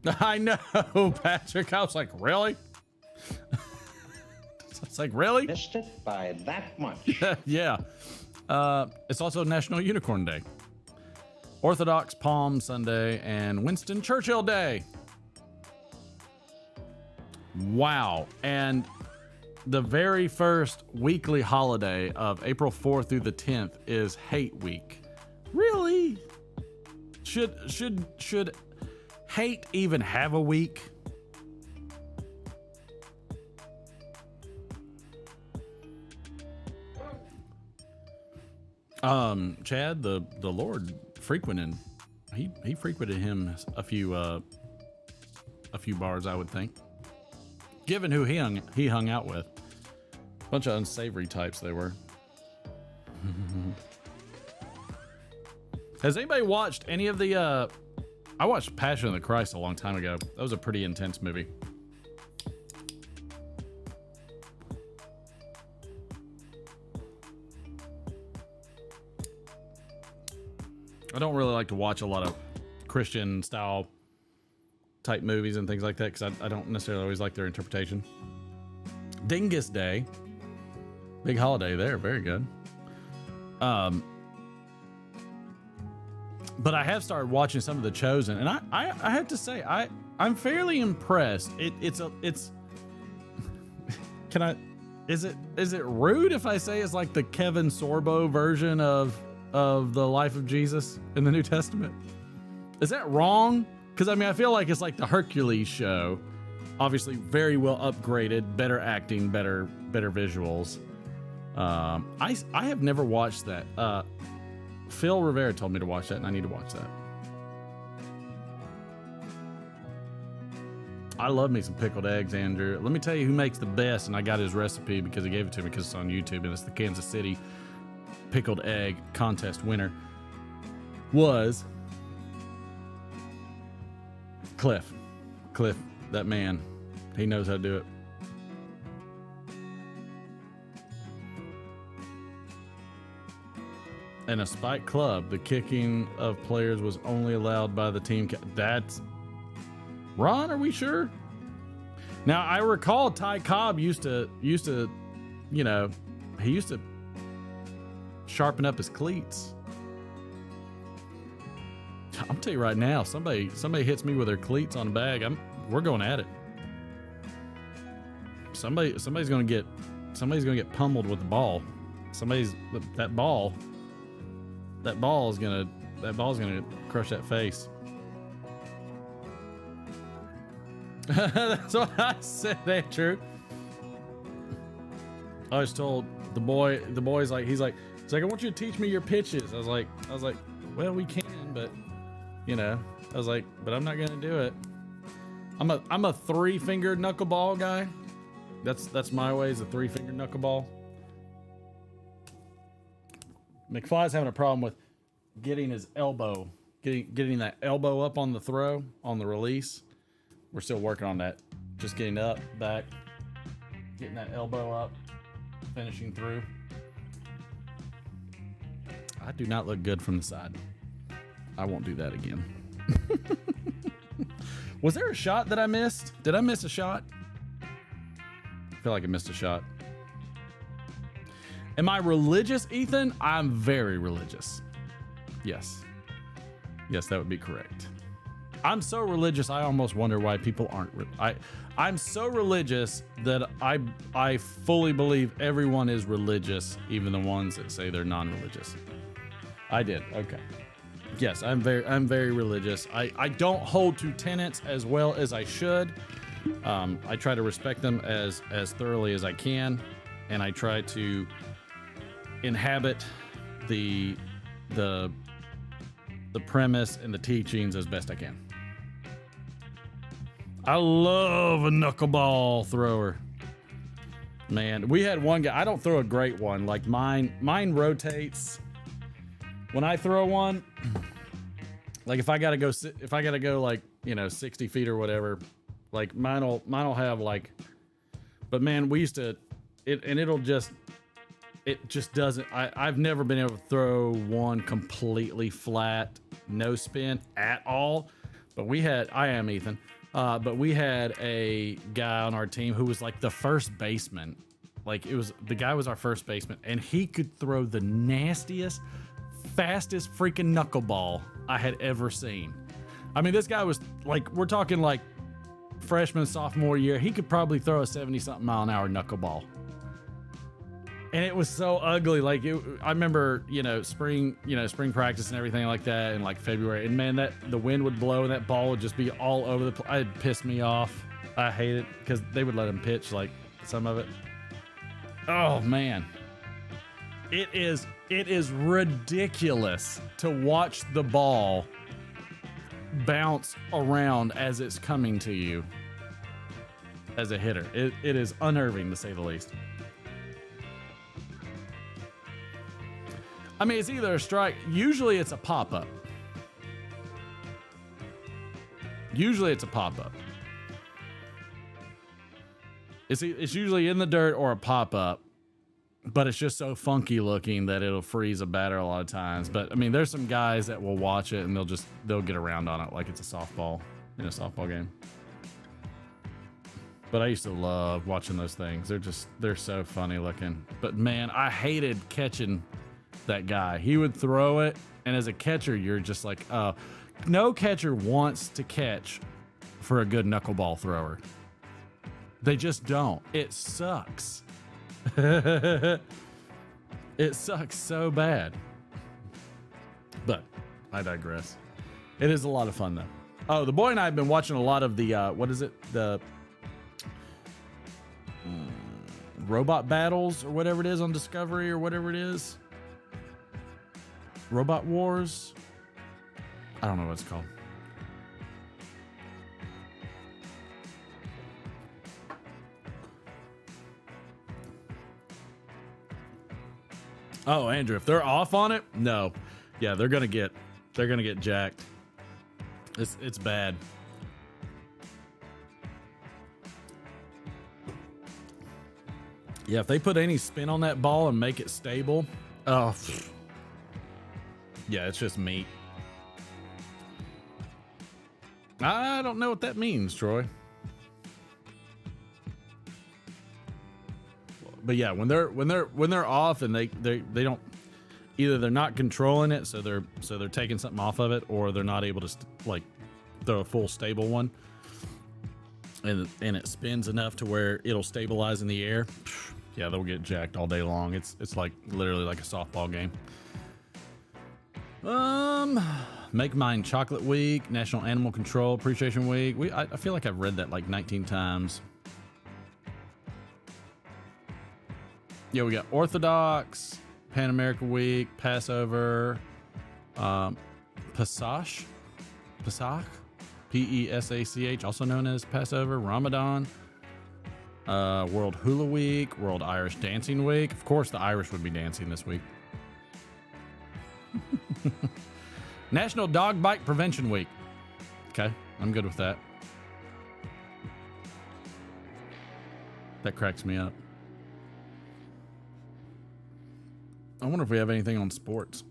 I know, Patrick. I was like, really? It's like, really? Missed it by that much. Yeah. It's also National Unicorn Day, Orthodox Palm Sunday, and Winston Churchill Day. Wow. And the very first weekly holiday of April 4th through the 10th is Hate Week. Really? Should hate even have a week? Chad, the Lord frequented, he frequented him a few bars, I would think. Given who he hung out with. Bunch of unsavory types they were. Has anybody watched any of the I watched Passion of the Christ a long time ago. That was a pretty intense movie. I don't really like to watch a lot of Christian style type movies and things like that because I don't necessarily always like their interpretation. Dingus Day. Big holiday there. Very good. But I have started watching some of The Chosen, and I have to say I'm fairly impressed. It's can I is it rude if I say it's like the Kevin Sorbo version of the life of Jesus in the New Testament? Is that wrong? Because I mean, I feel like it's like the Hercules show. Obviously, very well upgraded, better acting, better visuals. I have never watched that. Phil Rivera told me to watch that, and I need to watch that. I love me some pickled eggs, Andrew. Let me tell you who makes the best, and I got his recipe because he gave it to me because it's on YouTube, and it's the Kansas City pickled egg contest winner was Cliff, that man. He knows how to do it. In a spike club, the kicking of players was only allowed by the team. That's Ron. Are we sure? Now I recall Ty Cobb used to, you know, he used to sharpen up his cleats. I'm tell you right now, somebody hits me with their cleats on the bag, we're going at it. Somebody's gonna get pummeled with the ball. That ball's gonna crush that face. That's what I said. Ain't true. I was told the boy's like, he's like, I want you to teach me your pitches. I was like, well, we can, but you know, I was like, but I'm not gonna do it. I'm a 3-fingered knuckleball guy. That's my way, is a 3-fingered knuckleball. McFly's having a problem with getting his elbow, getting that elbow up on the throw, on the release. We're still working on that. Just getting up, back, getting that elbow up, finishing through. I do not look good from the side. I won't do that again. Was there a shot that I missed? Did I miss a shot? I feel like I missed a shot. Am I religious, Ethan? I'm very religious. Yes. Yes, that would be correct. I'm so religious, I almost wonder why people aren't. I'm so religious that I fully believe everyone is religious, even the ones that say they're non-religious. I did. Okay. Yes, I'm very religious. I don't hold to tenets as well as I should. I try to respect them as thoroughly as I can, and I try to inhabit the premise and the teachings as best I can. I love a knuckleball thrower. Man, we had one guy, I don't throw a great one. Like mine rotates. When I throw one, like if I gotta go like, you know, 60 feet or whatever, like mine'll have like, but man, we used to, it just doesn't, I've never been able to throw one completely flat, no spin at all. But I am Ethan. But we had a guy on our team who was like the first baseman. Like the guy was our first baseman, and he could throw the nastiest, fastest freaking knuckleball I had ever seen. I mean, this guy was like, we're talking like freshman, sophomore year. He could probably throw a 70-something mile an hour knuckleball. And it was so ugly. Like I remember, spring practice and everything like that in like February. And man, the wind would blow and that ball would just be all over the place. It pissed me off. I hate it because they would let him pitch like some of it. Oh man. It is ridiculous to watch the ball bounce around as it's coming to you as a hitter. It is unnerving to say the least. I mean, it's either a strike. Usually it's a pop-up. It's usually in the dirt or a pop-up, but it's just so funky looking that it'll freeze a batter a lot of times. But I mean, there's some guys that will watch it and they'll get around on it like it's a softball in a softball game. But I used to love watching those things. They're so funny looking. But man, I hated catching that guy. He would throw it, and as a catcher, you're just like, oh, no catcher wants to catch for a good knuckleball thrower. They just don't. It sucks. It sucks so bad. But I digress. It is a lot of fun though. Oh, the boy and I have been watching a lot of the what is it? The robot battles or whatever it is on Discovery or whatever it is. Robot Wars? I don't know what it's called. Oh, Andrew, if they're off on it, no. Yeah, they're gonna get jacked. It's bad. Yeah, if they put any spin on that ball and make it stable, oh, yeah, it's just meat. I don't know what that means, Troy. But yeah, when they're off and they don't, either they're not controlling it, so they're taking something off of it, or they're not able to like throw a full stable one, and it spins enough to where it'll stabilize in the air. Yeah, they'll get jacked all day long. It's like literally like a softball game. Make Mine Chocolate Week, National Animal Control Appreciation Week. I feel like I've read that like 19 times. Yeah, we got Orthodox, Pan America Week, Passover, Pesach, P-E-S-A-C-H, also known as Passover, Ramadan, World Hula Week, World Irish Dancing Week. Of course, the Irish would be dancing this week. National Dog Bite Prevention Week. Okay, I'm good with that. That cracks me up. I wonder if we have anything on sports.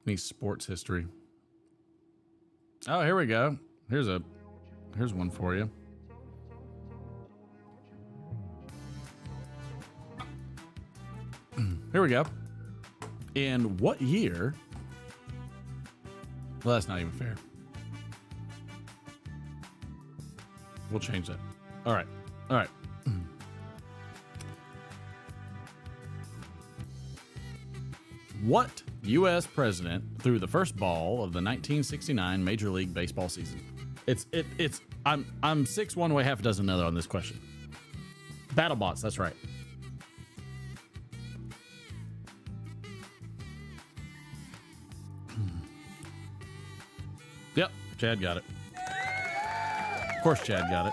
Any sports history. Oh, here we go. Here's one for you. Here we go. In what year? Well, that's not even fair. We'll change that. All right. All right. What U.S. president threw the first ball of the 1969 Major League Baseball season? I'm 6 one way, half a dozen another on this question. BattleBots, that's right. Yep, Chad got it. Of course Chad got it.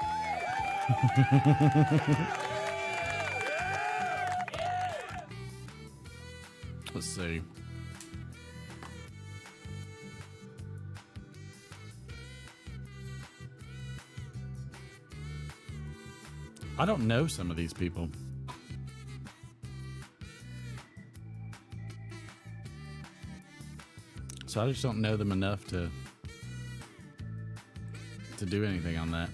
Let's see. I don't know some of these people. So I just don't know them enough to do anything on that.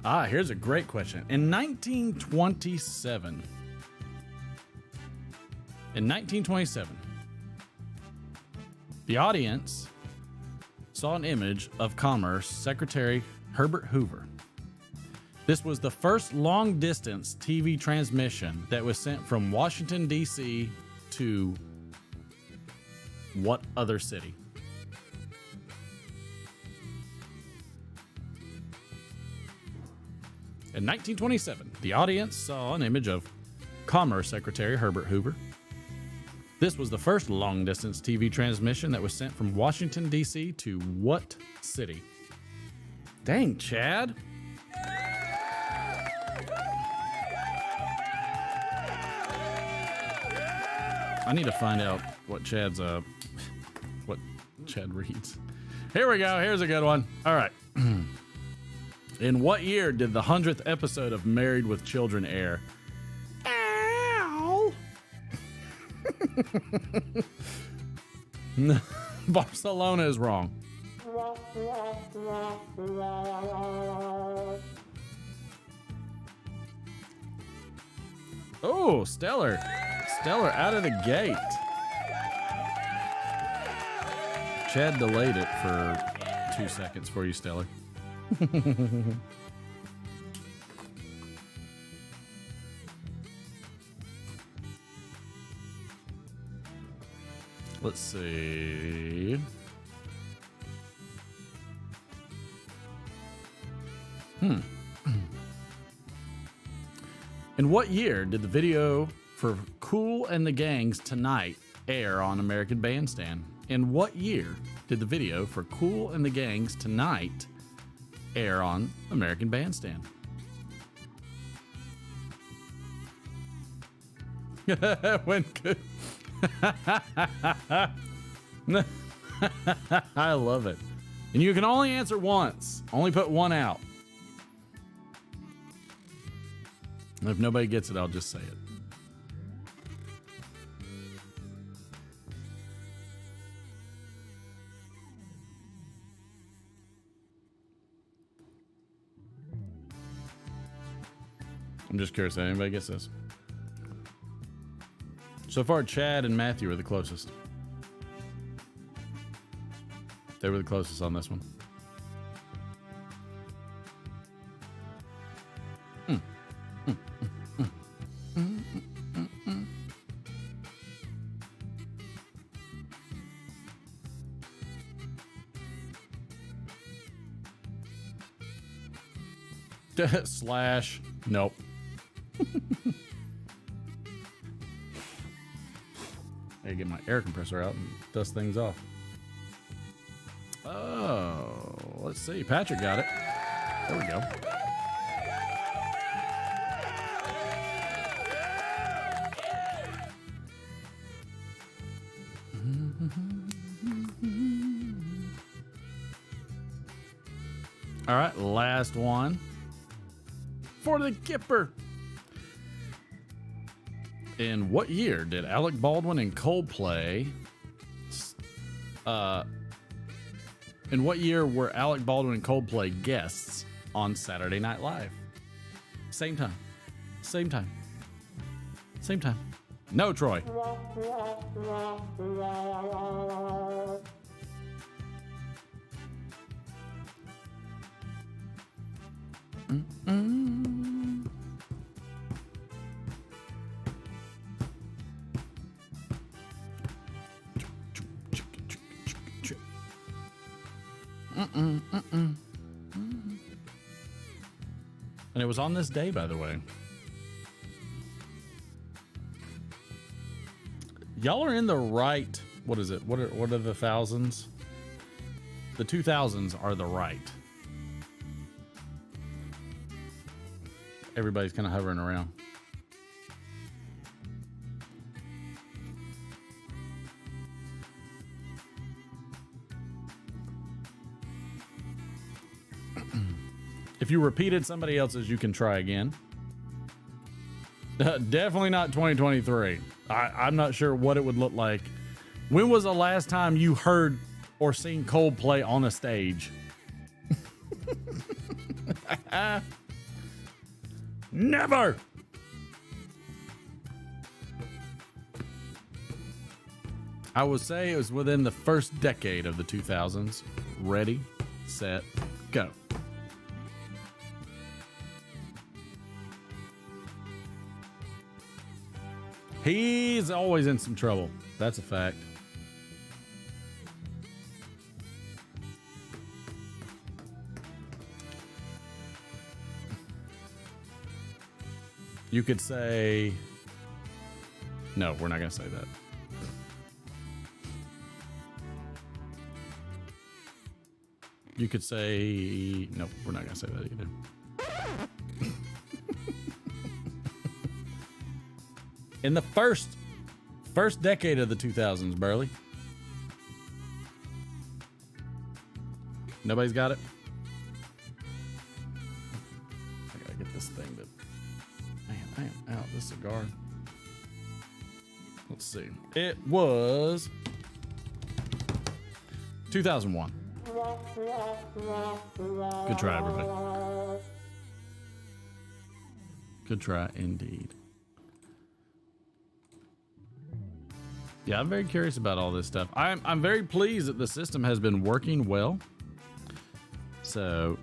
Ah, here's a great question. In 1927, the audience saw an image of Commerce Secretary Herbert Hoover. This was the first long-distance TV transmission that was sent from Washington, D.C. to what other city? In 1927, the audience saw an image of Commerce Secretary Herbert Hoover. This was the first long-distance TV transmission that was sent from Washington, D.C. to what city? Dang, Chad. I need to find out what Chad reads. Here we go. Here's a good one. All right. In what year did the 100th episode of Married with Children air? Ow! Barcelona is wrong. Oh, Stellar. Stellar out of the gate. Chad delayed it for 2 seconds for you, Stellar. Let's see. In what year did the video for Kool and the Gang's Tonight air on American Bandstand? In what year did the video for Kool and the Gang's Tonight air on American Bandstand? I love it. And you can only answer once. Only put one out. And if nobody gets it, I'll just say it. I'm just curious if anybody gets this. So far, Chad and Matthew are the closest. They were the closest on this one. Slash. Nope. I get my air compressor out and dust things off. Oh, let's see. Patrick got it. There we go. All right, last one for the Kipper. In what year did Alec Baldwin and Coldplay in what year were Alec Baldwin and Coldplay guests on Saturday Night Live? Same time. Same time. Same time. No, Troy. And it was on this day, by the way. Y'all are in the right. What is it? What are the thousands? The 2000s are the right. Everybody's kind of hovering around. If you repeated somebody else's, you can try again. Definitely not 2023. I'm not sure what it would look like. When was the last time you heard or seen Coldplay on a stage? Never. I would say it was within the first decade of the 2000s. Ready, set, go. He's always in some trouble. That's a fact. You could say... No, we're not going to say that. You could say... No, we're not going to say that either. In the first decade of the 2000s, Burley. Nobody's got it? I gotta get this thing, but man, I am out this cigar. Let's see. It was 2001. Good try, everybody. Good try indeed. Yeah, I'm very curious about all this stuff. I'm very pleased that the system has been working well. So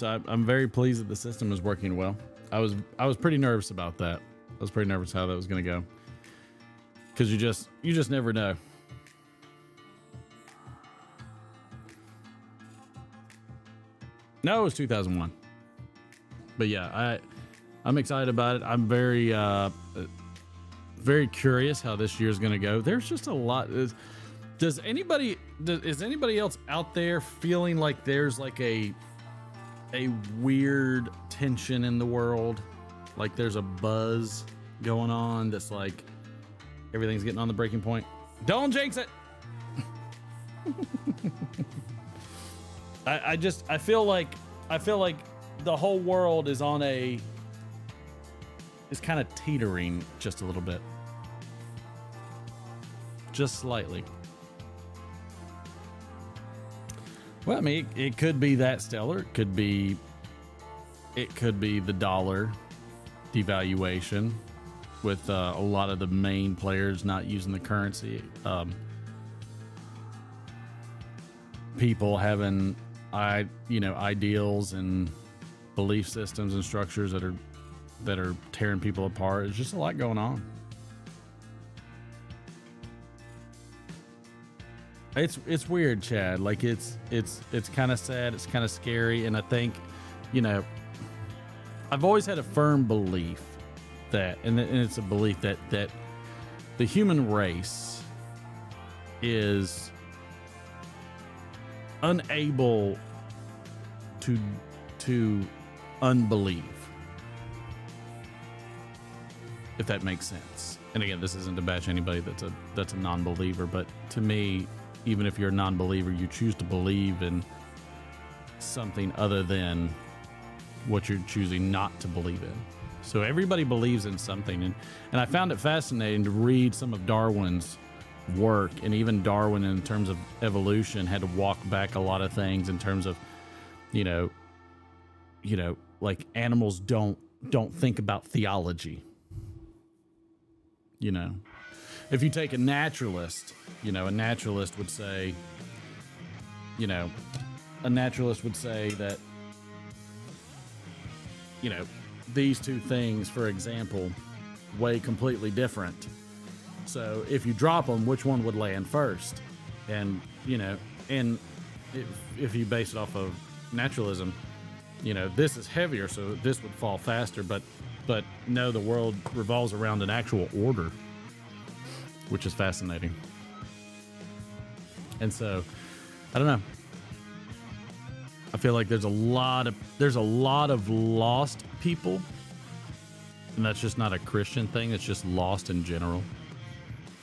I'm very pleased that the system is working well. I was pretty nervous about that. I was pretty nervous how that was going to go. Because you just never know. No, it was 2001. But yeah, I'm excited about it. I'm very curious how this year's going to go. There's just a lot. Is anybody else out there feeling like there's like a weird tension in the world? Like there's a buzz going on that's like everything's getting on the breaking point. Don't jinx it. I feel like the whole world is kind of teetering just a little bit. Just slightly. Well, I mean, it could be that stellar. It could be the dollar devaluation with a lot of the main players not using the currency. People having ideals and belief systems and structures that are tearing people apart. There's just a lot going on. It's weird, Chad. Like it's kind of sad. It's kind of scary. And I think, I've always had a firm belief that, and it's a belief that the human race is unable to unbelieve, if that makes sense. And again, this isn't to bash anybody that's a non-believer, but to me, even if you're a non-believer, you choose to believe in something other than what you're choosing not to believe in. So everybody believes in something. And I found it fascinating to read some of Darwin's work, and even Darwin in terms of evolution had to walk back a lot of things in terms of, like animals don't think about theology. If you take a naturalist, a naturalist would say that, these two things, for example, weigh completely different. So if you drop them, which one would land first? And, and if you base it off of naturalism, this is heavier, so this would fall faster, but no, the world revolves around an actual order, which is fascinating. And so, I don't know. I feel like there's a lot of lost people, and that's just not a Christian thing. It's just lost in general.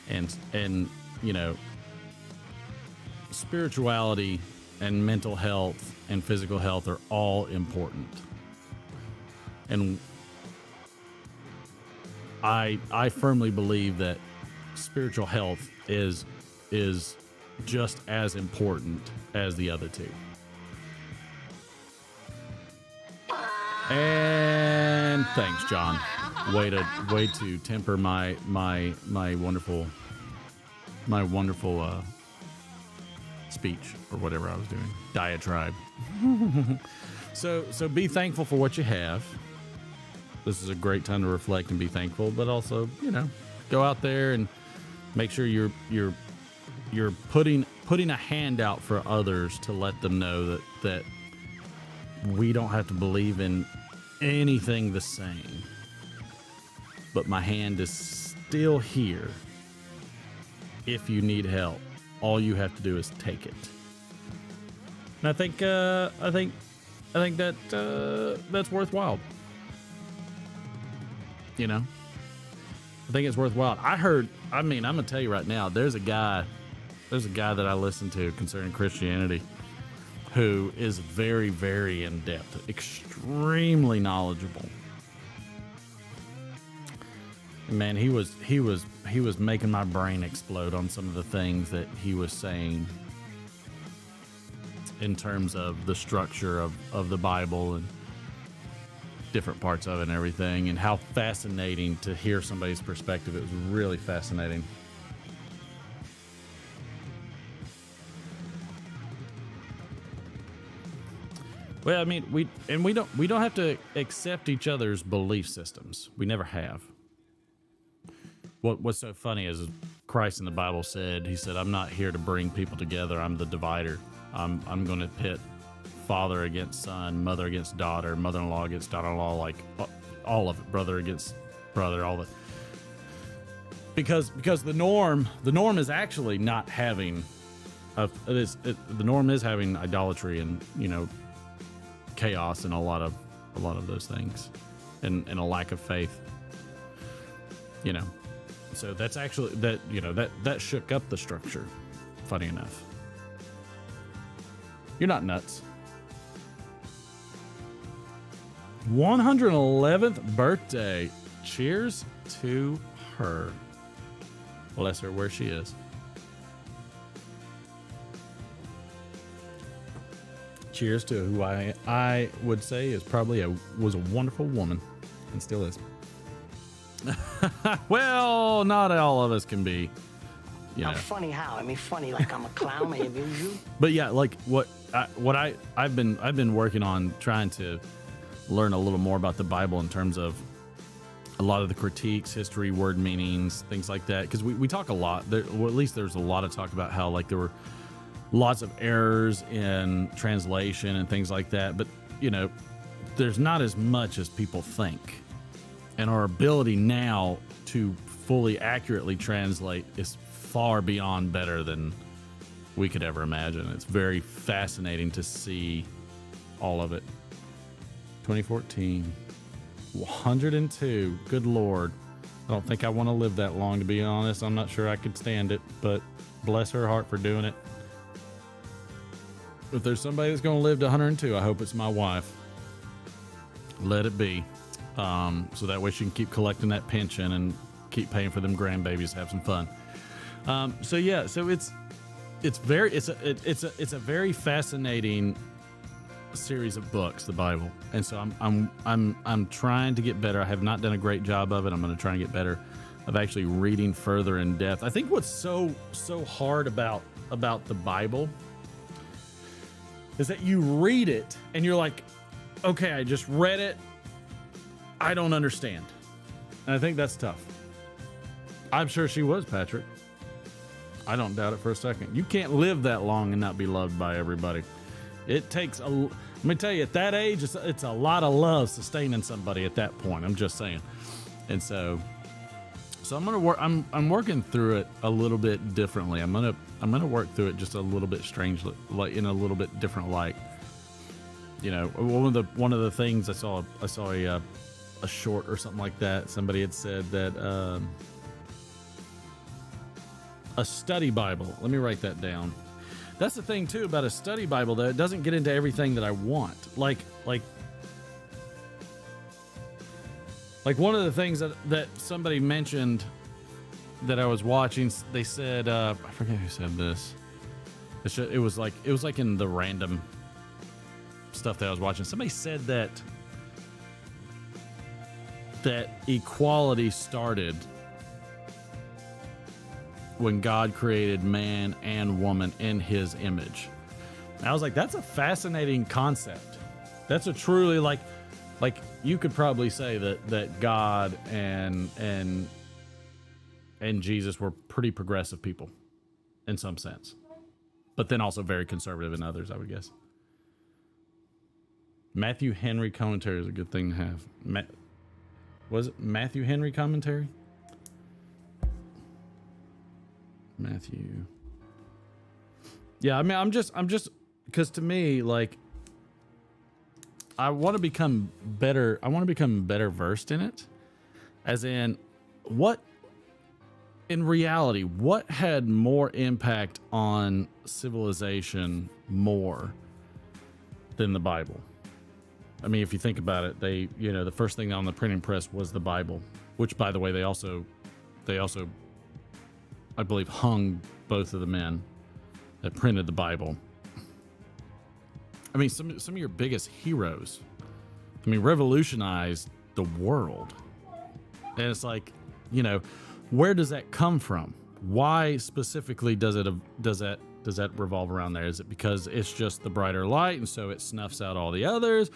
And spirituality and mental health and physical health are all important. And I firmly believe that spiritual health is just as important as the other two. And thanks, John. Way to temper my wonderful speech or whatever I was doing. Diatribe. So be thankful for what you have. This is a great time to reflect and be thankful, but also, go out there and make sure you're putting a hand out for others to let them know that we don't have to believe in anything the same, but my hand is still here. If you need help, all you have to do is take it. And I think that that's worthwhile. I think it's worthwhile. I'm gonna tell you right now, there's a guy that I listen to concerning Christianity who is very, very in depth, extremely knowledgeable. Man, he was making my brain explode on some of the things that he was saying in terms of the structure of the Bible and different parts of it and everything, and how fascinating to hear somebody's perspective. It was really fascinating. Well, I mean, we don't have to accept each other's belief systems. We never have. What's so funny is Christ in the Bible said, he said, "I'm not here to bring people together. I'm the divider. I'm going to pit father against son, mother against daughter, mother-in-law against daughter-in-law, like all of it, brother against brother, all of it." Because the norm is actually not having the norm is having idolatry and chaos and a lot of those things, and a lack of faith. you know, so that's actually that, you know, that shook up the structure. Funny enough. You're not nuts. 111th birthday. Cheers to her. Bless her where she is. Cheers to who I would say is probably was a wonderful woman and still is. Well, not all of us can be. You know. I'm funny how? I mean, funny like I'm a clown. I amuse you. But yeah, like I've been working on trying to learn a little more about the Bible in terms of a lot of the critiques, history, word meanings, things like that. Because we talk a lot. At least there's a lot of talk about how like there were lots of errors in translation and things like that. But you know, there's not as much as people think, and our ability now to fully accurately translate is far beyond better than we could ever imagine. It's very fascinating to see all of it. 2014, 102. Good Lord. I don't think I want to live that long, to be honest. I'm not sure I could stand it, but bless her heart for doing it. If there's somebody that's going to live to 102, I hope it's my wife. Let it be. So that way she can keep collecting that pension and keep paying for them grandbabies to have some fun. So yeah, so it's a very fascinating series of books, the Bible, and so I'm trying to get better. I have not done a great job of it. I'm going to try and get better of actually reading further in depth. I think what's so hard about the Bible is that you read it and you're like, okay, I just read it, I don't understand, and I think that's tough. I'm sure she was, Patrick. I don't doubt it for a second. You can't live that long and not be loved by everybody. It takes let me tell you, at that age, it's a lot of love sustaining somebody at that point. I'm just saying. And so I'm gonna work. I'm working through it a little bit differently. I'm gonna work through it just a little bit strangely, like in a little bit different light. You know, one of the things I saw a short or something like that. Somebody had said that. A study Bible. Let me write that down. That's the thing too about a study Bible, though. It doesn't get into everything that I want. Like one of the things that somebody mentioned that I was watching, they said, I forget who said this. It was like in the random stuff that I was watching. Somebody said that equality started when God created man and woman in his image. And I was like, that's a fascinating concept. That's a truly like you could probably say that God and Jesus were pretty progressive people in some sense, but then also very conservative in others, I would guess. Matthew Henry commentary is a good thing to have. Was it Matthew Henry commentary? Matthew. Yeah, I mean, I'm just because to me, like, I want to become better. I want to become better versed in it, as in in reality, what had more impact on civilization more than the Bible? I mean, if you think about it, the first thing on the printing press was the Bible, which, by the way, they also I believe hung both of the men that printed the Bible. I mean, some of your biggest heroes, revolutionized the world. And it's like, where does that come from? Why specifically does that revolve around there? Is it because it's just the brighter light and so it snuffs out all the others?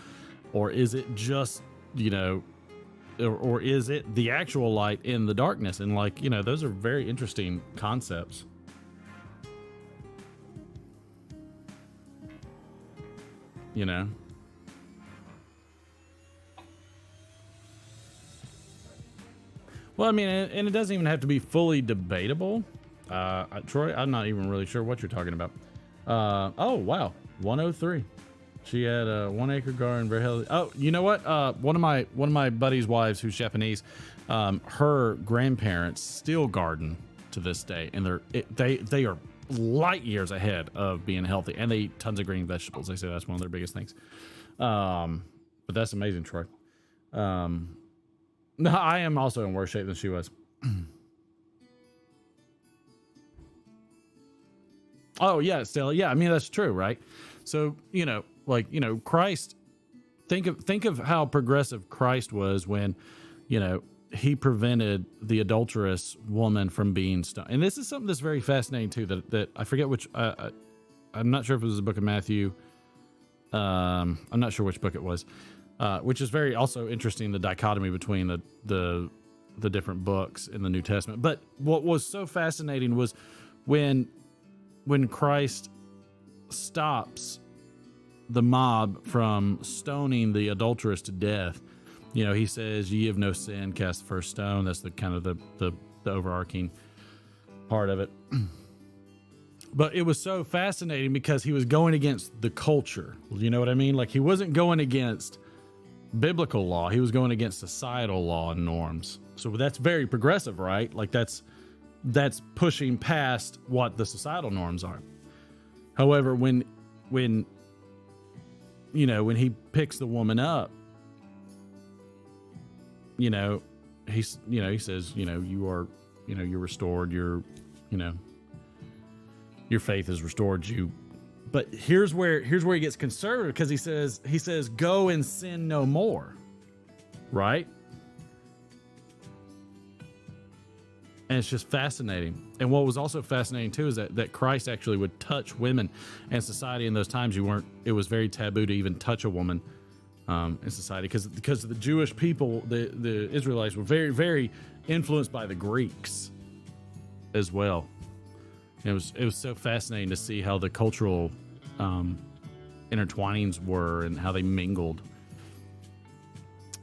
Or is it just, or is it the actual light in the darkness? And those are very interesting concepts. Well, I mean, and it doesn't even have to be fully debatable. Troy, I'm not even really sure what you're talking about. Oh, wow. 103. She had a 1 acre garden, very healthy. Oh, you know what? One of my buddies' wives, who's Japanese, her grandparents still garden to this day, and they are light years ahead of being healthy, and they eat tons of green vegetables. They say that's one of their biggest things. But that's amazing, Troy. No, I am also in worse shape than she was. Oh yeah, still, yeah. I mean, that's true, right? So, Christ, think of how progressive Christ was when, he prevented the adulterous woman from being stoned. And this is something that's very fascinating too, that I forget which, I'm not sure if it was the book of Matthew. I'm not sure which book it was, which is very also interesting, the dichotomy between the different books in the New Testament. But what was so fascinating was when Christ stops the mob from stoning the adulteress to death, he says, "Ye have no sin, cast the first stone." That's the kind of the overarching part of it. But it was so fascinating because he was going against the culture. You know what I mean? Like, he wasn't going against biblical law. He was going against societal law and norms. So that's very progressive, right? Like, that's pushing past what the societal norms are. However, when he picks the woman up, he says, you're restored, your faith has restored you. But here's where he gets conservative, because he says, go and sin no more. Right? And it's just fascinating. And what was also fascinating too is that Christ actually would touch women, and society in those times, it was very taboo to even touch a woman in society, because the Jewish people, the Israelites, were very, very influenced by the Greeks as well. It was so fascinating to see how the cultural intertwinings were and how they mingled.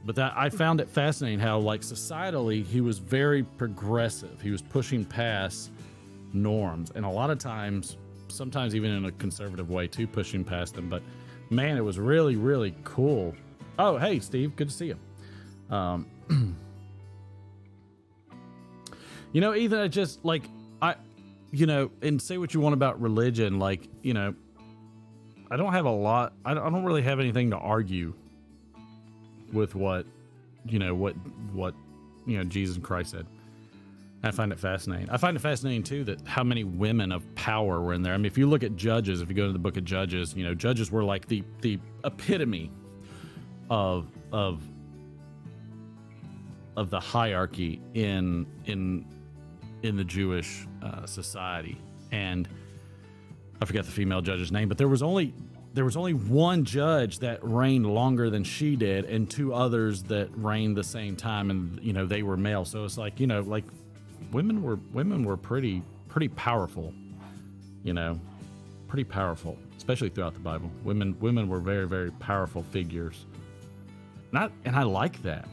But I found it fascinating how, like, societally, he was very progressive. He was pushing past norms, and a lot of times, sometimes even in a conservative way too, pushing past them. But man, it was really, really cool. Oh, hey, Steve, good to see you. Ethan, I just, like, and say what you want about religion, like, I don't have a lot. I don't really have anything to argue with what Jesus and Christ said. I find it fascinating. I find it fascinating too that how many women of power were in there. I mean, if you look at Judges, if you go to the book of Judges, Judges were like the epitome of the hierarchy in the Jewish society. And I forgot the female judge's name, but there was only one judge that reigned longer than she did, and two others that reigned the same time, and they were male. So it's like, like women were pretty powerful, pretty powerful, especially throughout the Bible. Women were very, very powerful figures. And I like that.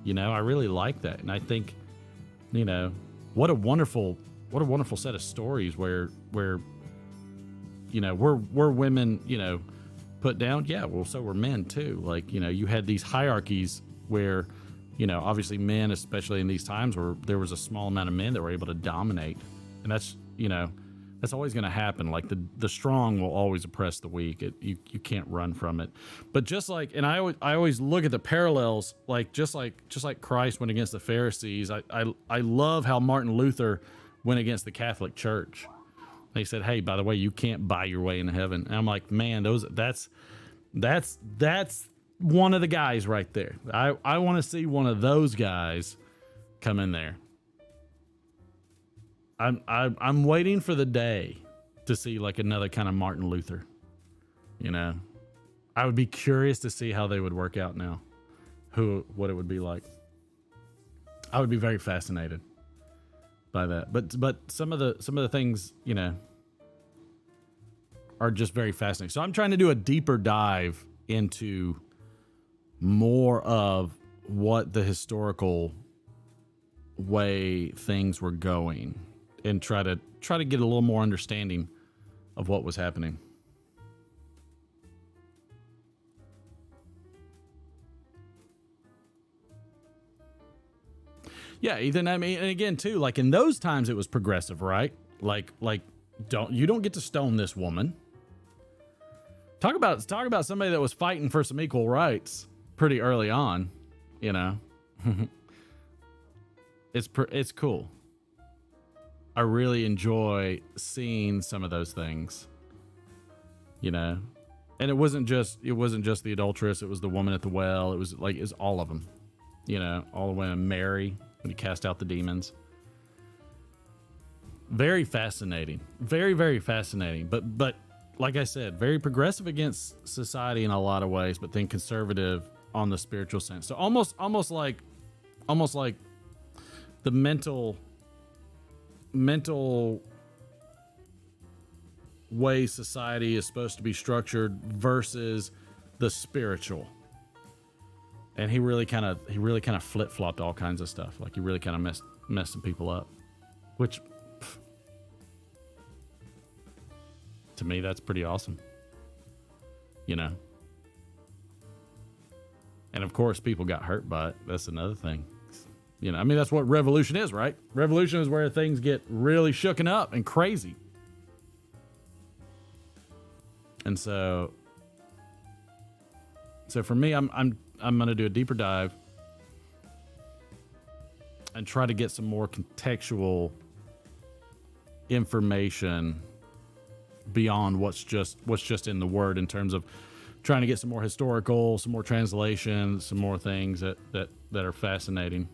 I really like that. And I think, what a wonderful set of stories where were women, put down? Yeah, well, so were men too. Like, you had these hierarchies where, obviously men, especially in these times where there was a small amount of men that were able to dominate. And that's, that's always going to happen. Like the strong will always oppress the weak. You can't run from it. But just like, and I always look at the parallels, like just like Christ went against the Pharisees. I love how Martin Luther went against the Catholic Church. They said, "Hey, by the way, you can't buy your way into heaven." And I'm like, man, that's one of the guys right there. I want to see one of those guys come in there. I'm waiting for the day to see like another kind of Martin Luther. I would be curious to see how they would work out now, what it would be like. I would be very fascinated by that. But some of the things, are just very fascinating. So I'm trying to do a deeper dive into more of what the historical way things were going, and try to get a little more understanding of what was happening. Yeah, Ethan, I mean, and again, too, like in those times it was progressive, right? Like you don't get to stone this woman. Talk about somebody that was fighting for some equal rights pretty early on, you know. It's cool. I really enjoy seeing some of those things, you know. And it wasn't just the adulteress, it was the woman at the well, it was all of them. You know, all the way to Mary when he cast out the demons. Very fascinating. Very, very fascinating. But like I said, very progressive against society in a lot of ways, but then conservative on the spiritual sense. So almost like the mental way society is supposed to be structured versus the spiritual. And he really kind of flip-flopped all kinds of stuff. Like he really kind of messed some people up, which to me, that's pretty awesome, you know? And of course, people got hurt by it. That's another thing. You know, I mean, that's what revolution is, right? Revolution is where things get really shooken up and crazy. And so for me, I'm going to do a deeper dive and try to get some more contextual information beyond what's just in the word, in terms of trying to get some more historical, some more translation, some more things that are fascinating.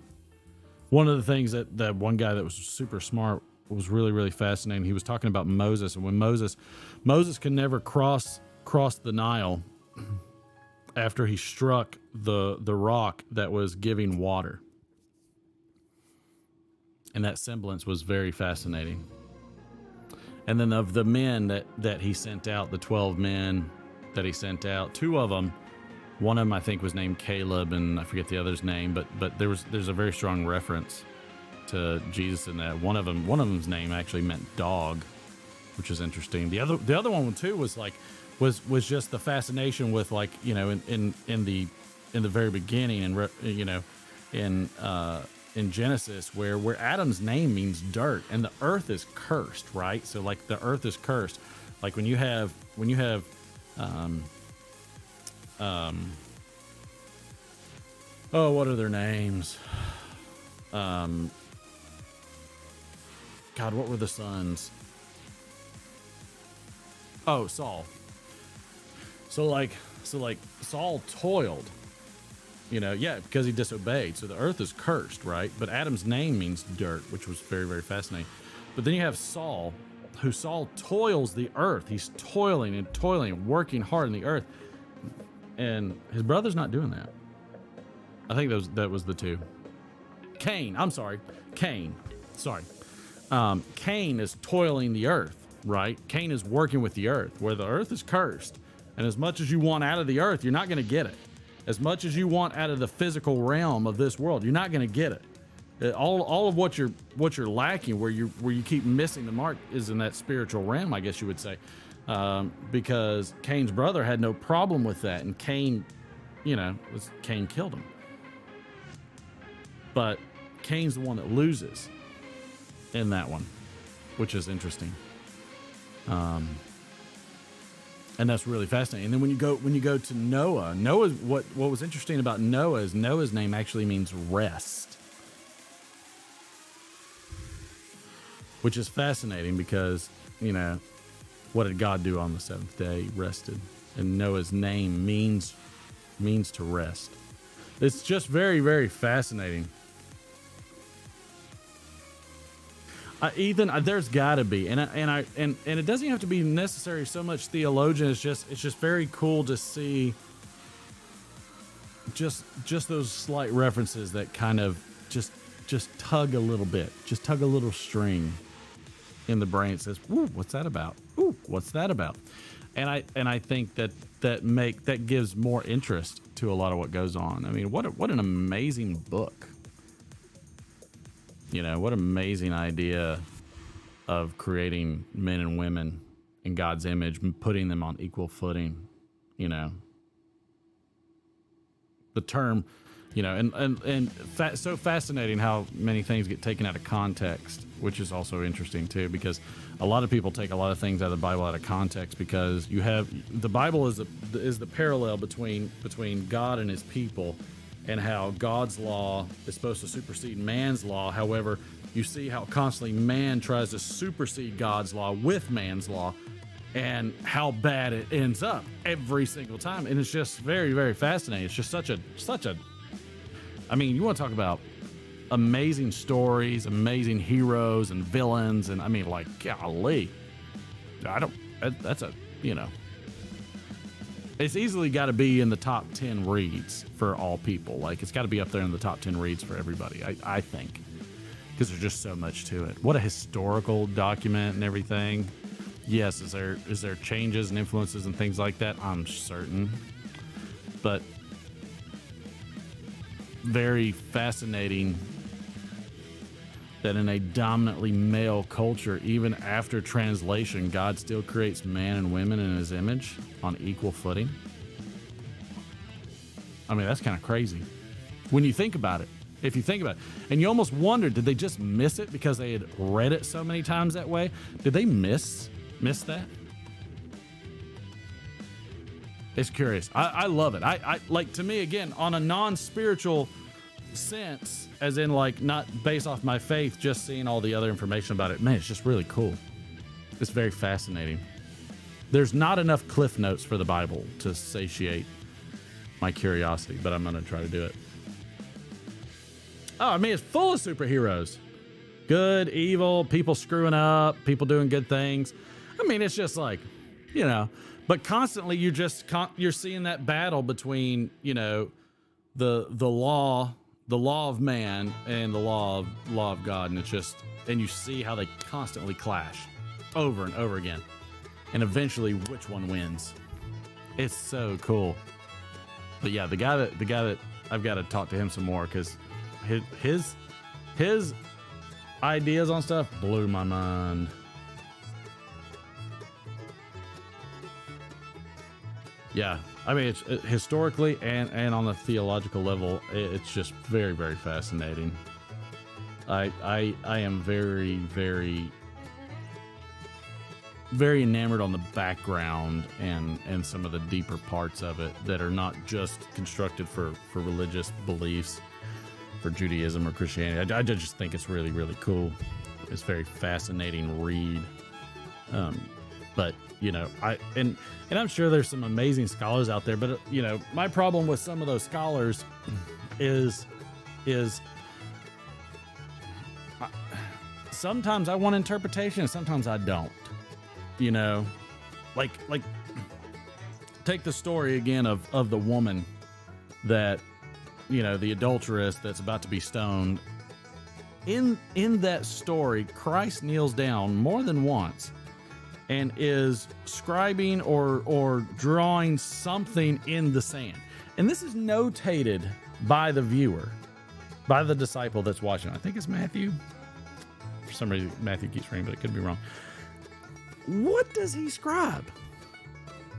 One of the things that one guy that was super smart was really, really fascinating. He was talking about Moses, and when Moses could never cross the Nile after he struck the rock that was giving water. And that semblance was very fascinating. And then of the men that he sent out, the 12 men that he sent out, two of them, one of them I think was named Caleb, and I forget the other's name, but there's a very strong reference to Jesus in that. One of them's name actually meant dog, which is interesting. The other one too was just the fascination with, like, you know, in the very beginning, and you know, in Genesis, where Adam's name means dirt, and the earth is cursed, right? So like the earth is cursed. Like when you have what are their names? God, what were the sons? Oh, Saul. So like Saul toiled, you know, yeah, because he disobeyed. So the earth is cursed, right? But Adam's name means dirt, which was very, very fascinating. But then you have Saul, Saul toils the earth. He's toiling and working hard in the earth. And his brother's not doing that. I think that was the two. Cain. Cain is toiling the earth, right? Cain is working with the earth, where the earth is cursed. And as much as you want out of the earth, you're not going to get it. As much as you want out of the physical realm of this world, you're not going to get it. All of what you're lacking, where you keep missing the mark, is in that spiritual realm, I guess you would say, because Cain's brother had no problem with that, and Cain killed him. But Cain's the one that loses in that one, which is interesting. And that's really fascinating. And then when you go to Noah, what was interesting about Noah is Noah's name actually means rest, which is fascinating because, you know, what did God do on the seventh day? He rested, and Noah's name means to rest. It's just very, very fascinating. Ethan, there's got to be, and it doesn't have to be necessarily so much theologian. It's just very cool to see just those slight references that kind of just tug a little bit, just tug a little string in the brain. It says, "Ooh, what's that about? Ooh, what's that about?" And I think that gives more interest to a lot of what goes on. I mean, what an amazing book. You know, what an amazing idea of creating men and women in God's image and putting them on equal footing. You know, the term You know, so fascinating how many things get taken out of context, which is also interesting too, because a lot of people take a lot of things out of the Bible out of context, because you have the Bible is the parallel between God and his people, and how God's law is supposed to supersede man's law. However, you see how constantly man tries to supersede God's law with man's law, and how bad it ends up every single time. And it's just very, very fascinating. It's just such a I mean, you want to talk about amazing stories, amazing heroes and villains, and I mean, like, golly, that's a, you know, it's easily got to be in the top 10 reads for all people. Like, it's got to be up there in the top 10 reads for everybody, I think, because there's just so much to it. What a historical document and everything. Yes, is there changes and influences and things like that? I'm certain, but very fascinating that in a dominantly male culture, even after translation, God still creates man and women in his image on equal footing. I mean, that's kind of crazy when you think about it. If you think about it, and you almost wonder, did they just miss it because they had read it so many times that way? Did they miss that? It's curious. I love it. I like, to me, again, on a non-spiritual sense, as in like not based off my faith, just seeing all the other information about it, man, it's just really cool. It's very fascinating. There's not enough cliff notes for the Bible to satiate my curiosity, but I'm going to try to do it. Oh, I mean, it's full of superheroes. Good, evil, people screwing up, people doing good things. I mean, it's just like, you know, but constantly you're seeing that battle between, you know, the law of man and the law of God, and it's just, and you see how they constantly clash over and over again, and eventually which one wins. It's so cool. But yeah, the guy that I've got to talk to him some more, because his ideas on stuff blew my mind. Yeah, I mean, it's historically and on the theological level, it's just very, very fascinating. I am very, very, very enamored on the background and some of the deeper parts of it that are not just constructed for religious beliefs, for Judaism or Christianity. I just think it's really, really cool. It's very fascinating read. But you know, and I'm sure there's some amazing scholars out there, but you know, my problem with some of those scholars is sometimes I want interpretation and sometimes I don't. You know, like take the story again of the woman that, you know, the adulteress that's about to be stoned. In that story, Christ kneels down more than once and is scribing or drawing something in the sand. And this is notated by the viewer, by the disciple that's watching. I think it's Matthew. For some reason, Matthew keeps reading, but it could be wrong. What does he scribe?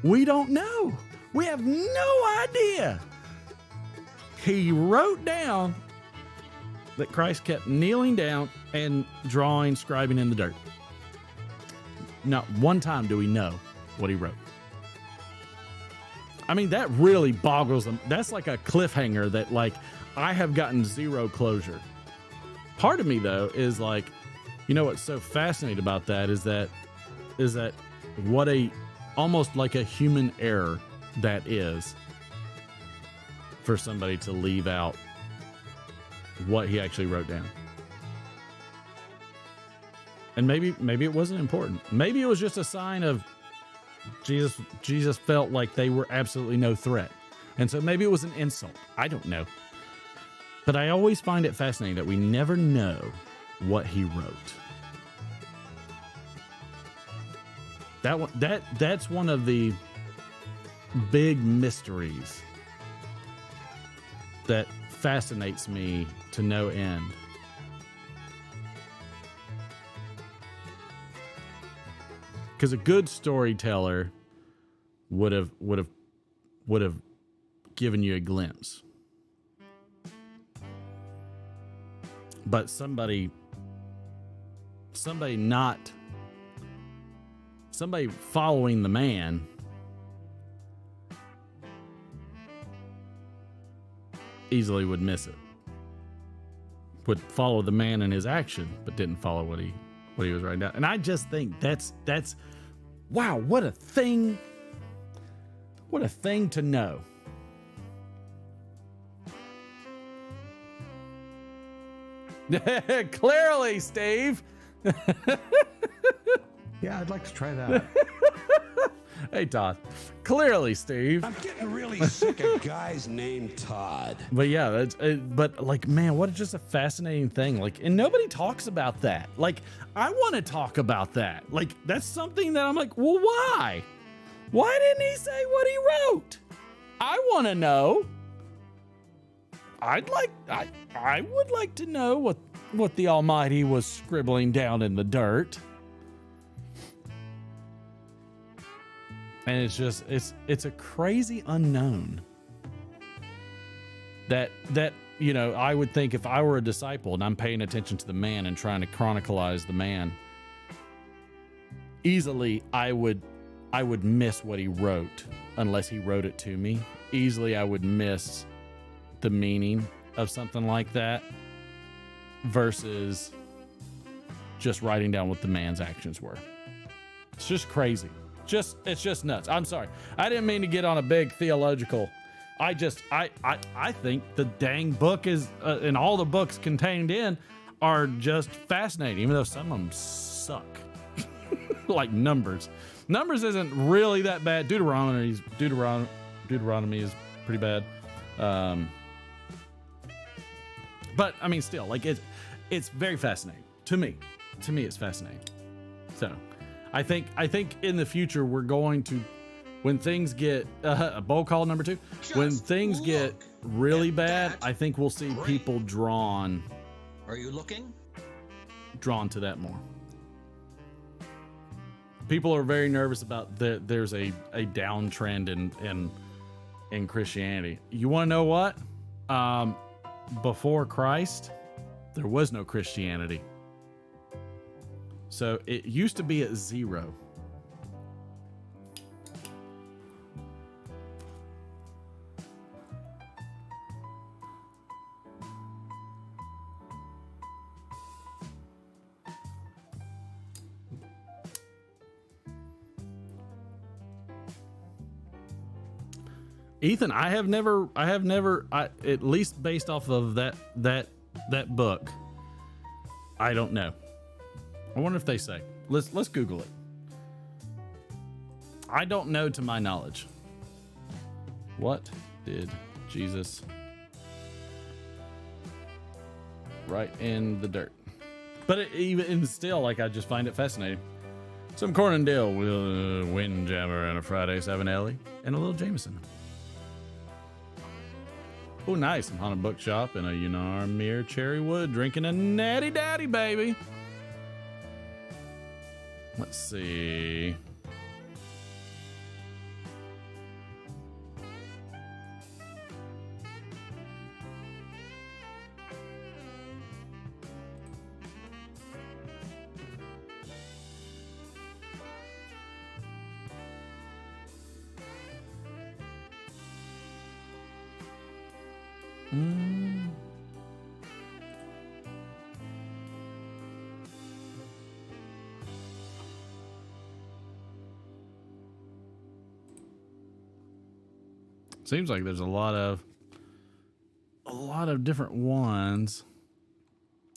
We don't know. We have no idea. He wrote down that Christ kept kneeling down and drawing, scribing in the dirt. Not one time do we know what he wrote. I mean, that really boggles them. That's like a cliffhanger that, like, I have gotten zero closure. Part of me, though, is like, you know what's so fascinating about that is that what a almost like a human error that is for somebody to leave out what he actually wrote down. And maybe it wasn't important. Maybe it was just a sign of Jesus felt like they were absolutely no threat. And so maybe it was an insult. I don't know. But I always find it fascinating that we never know what he wrote. That's one of the big mysteries that fascinates me to no end. Because a good storyteller would have given you a glimpse. but somebody following the man easily would miss it. Would follow the man in his action, but didn't follow what he was writing down. And I just think that's wow, what a thing to know. Clearly, Steve. Yeah, I'd like to try that. Hey, Todd. Clearly, Steve. I'm getting really sick of guys named Todd. But yeah, that's but like, man, what just a fascinating thing. Like, and nobody talks about that. Like, I want to talk about that. Like, that's something that I'm like, well, why? Why didn't he say what he wrote? I want to know. I would like to know what the Almighty was scribbling down in the dirt. And it's just it's a crazy unknown that you know, I would think if I were a disciple and I'm paying attention to the man and trying to chronicleize the man, easily I would miss what he wrote unless he wrote it to me. Easily I would miss the meaning of something like that versus just writing down what the man's actions were. It's just crazy. It's just nuts. I'm sorry. I didn't mean to get on a big theological. I think the dang book is, and all the books contained in are just fascinating, even though some of them suck. Like Numbers. Numbers isn't really that bad. Deuteronomy is pretty bad. But I mean, still, like it's very fascinating to me. To me, it's fascinating. So, I think in the future we're going to, when things get a bowl call number 2, when things get really bad, I think we'll see people drawn. Are you looking? Drawn to that more. People are very nervous about there's a downtrend in Christianity. You want to know what? Before Christ, there was no Christianity. So it used to be at 0. Ethan, I have never, at least based off of that book, I don't know. I wonder if they say. Let's Google it. I don't know to my knowledge. What did Jesus write in the dirt? But even still, like, I just find it fascinating. Some Cornendale with a Windjammer and a Friday 7 Ellie and a little Jameson. Oh, nice. I'm on a bookshop in a Unarmere Cherry Wood drinking a Natty Daddy, baby. Let's see. Seems like there's a lot of different ones.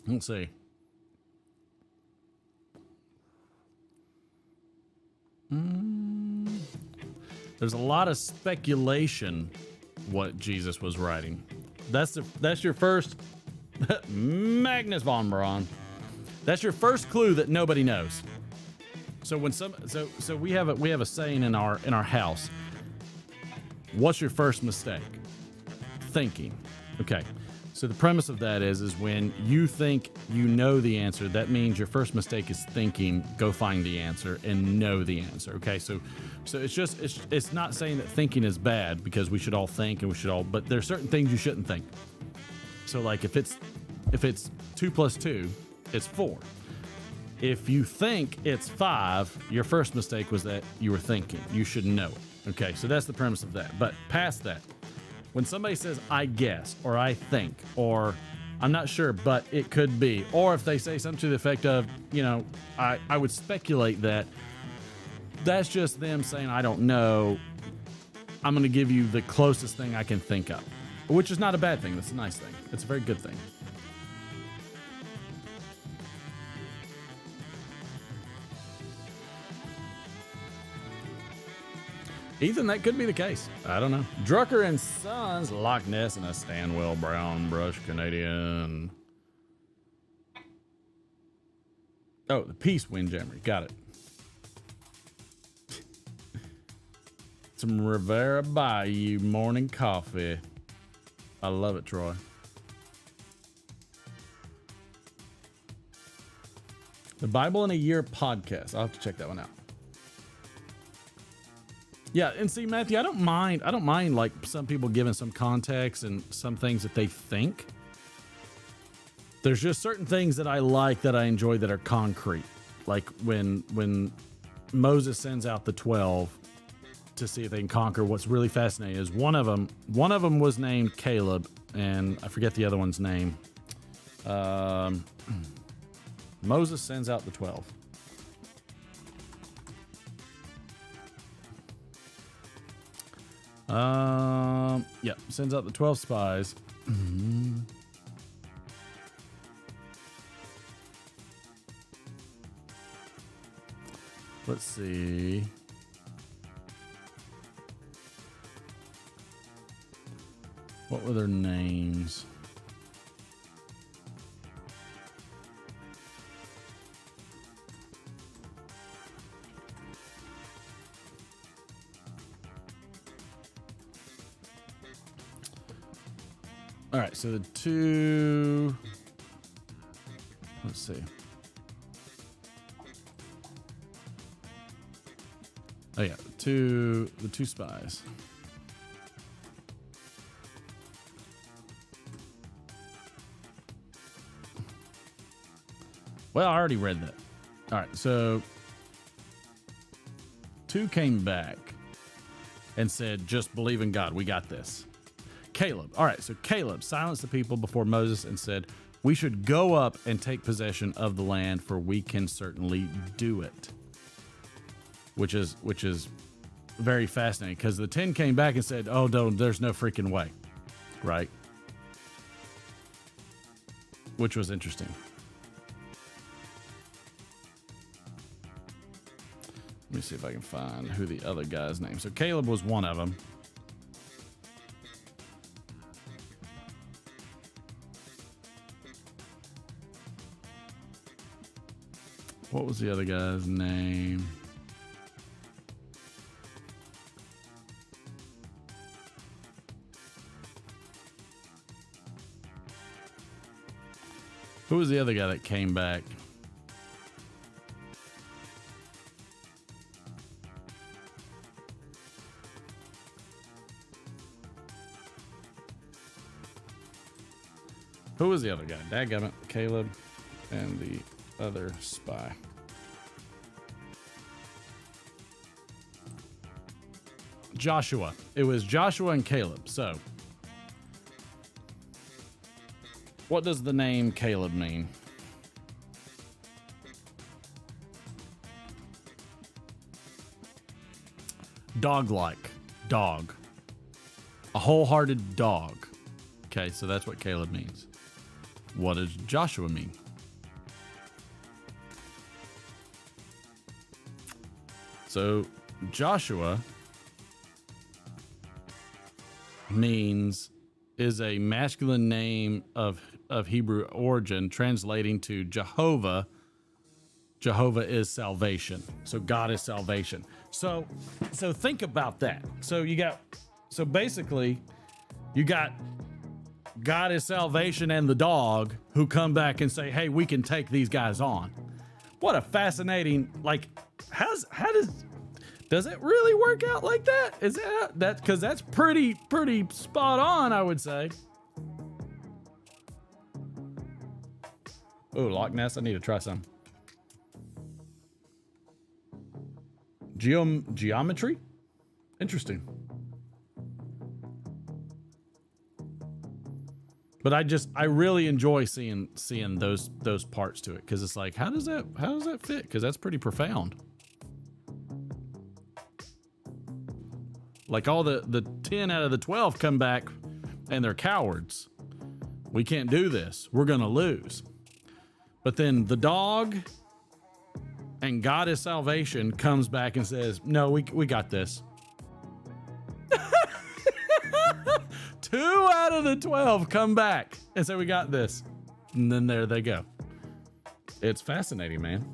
Let's see. There's a lot of speculation what Jesus was writing. That's your first Magnus von Braun. That's your first clue that nobody knows. So when so we have a saying in our house. What's your first mistake? Thinking. Okay. So the premise of that is when you think you know the answer, that means your first mistake is thinking. Go find the answer and know the answer. Okay. So it's not saying that thinking is bad, because we should all think and but there's certain things you shouldn't think. So like if it's If it's 2 plus 2, it's 4. If you think it's 5, your first mistake was that you were thinking. You should know it. Okay, so that's the premise of that. But past that, when somebody says, I guess, or I think, or I'm not sure, but it could be, or if they say something to the effect of, I would speculate that, that's just them saying, I don't know. I'm going to give you the closest thing I can think of, which is not a bad thing. That's a nice thing. It's a very good thing. Ethan, that could be the case. I don't know. Drucker and Sons, Loch Ness, and a Stanwell Brown Brush Canadian. Oh, the Peace Windjammer. Got it. Some Rivera Bayou morning coffee. I love it, Troy. The Bible in a Year podcast. I'll have to check that one out. Yeah, and see, Matthew, I don't mind like some people giving some context and some things that they think. There's just certain things that I like, that I enjoy, that are concrete. Like when Moses sends out the 12 to see if they can conquer. What's really fascinating is one of them was named Caleb, and I forget the other one's name. Moses sends out the 12. Yeah, sends out the 12 spies. Let's see. What were their names? All right, so the two, let's see. Oh yeah, the two spies. Well, I already read that. All right, so 2 came back and said, just believe in God. We got this. Caleb. All right, so Caleb silenced the people before Moses and said, we should go up and take possession of the land, for we can certainly do it. Which is very fascinating, because the 10 came back and said, oh, no, there's no freaking way. Right? Which was interesting. Let me see if I can find who the other guy's name. So Caleb was one of them. What was the other guy's name? Who was the other guy that came back? Who was the other guy? Dadgummit, Caleb, and the other spy. Joshua. It was Joshua and Caleb. So, what does the name Caleb mean? Dog-like. Dog. A wholehearted dog. Okay, so that's what Caleb means. What does Joshua mean? So Joshua is a masculine name of Hebrew origin, translating to Jehovah. Jehovah is salvation. So God is salvation. So think about that. So basically you got God is salvation and the dog who come back and say, hey, we can take these guys on. What a fascinating, like, does it really work out like that? Is that because that's pretty spot on, I would say. Oh, Loch Ness. I need to try some. Geometry? Interesting. But I really enjoy seeing those parts to it, because it's like, how does that fit? Because that's pretty profound. Like all the 10 out of the 12 come back and they're cowards. We can't do this. We're gonna lose. But then the dog and God is salvation comes back and says, no, we got this. 2 out of the 12 come back and say, we got this. And then there they go. It's fascinating, man.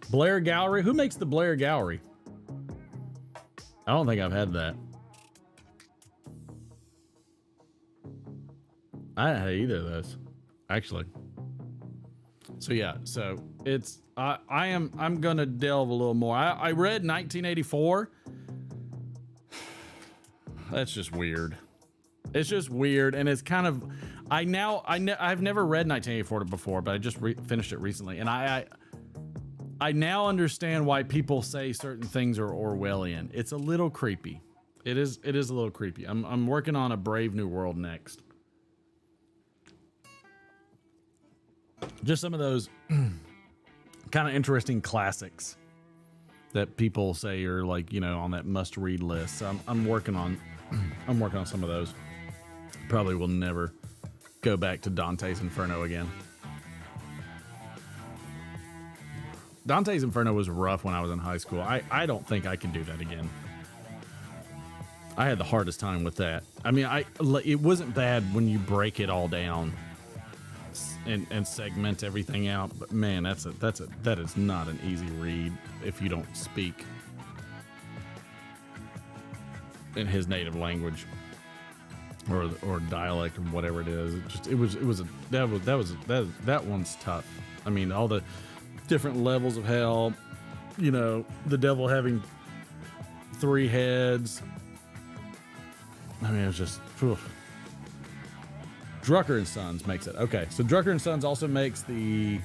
Blair Gallery. Who makes the Blair Gallery? I don't think I've had that. I haven't had either of those, actually. So yeah, so it's I'm gonna delve a little more. I read 1984. That's just weird. It's just weird, and it's kind of I've never read 1984 before, but I just finished it recently, and I now understand why people say certain things are Orwellian. It's a little creepy. It is a little creepy. I'm working on a Brave New World next. Just some of those kind of interesting classics that people say are like, you know, on that must-read list. So I'm working on some of those. Probably will never go back to Dante's Inferno again. Dante's Inferno was rough when I was in high school. I don't think I can do that again. I had the hardest time with that. I mean, it wasn't bad when you break it all down and segment everything out, but man, that is not an easy read if you don't speak in his native language or dialect or whatever it is. That one's tough. I mean, all the different levels of hell, you know, the devil having 3 heads. I mean, it was just, whew. Drucker and Sons makes it. Okay, so Drucker and Sons also makes the,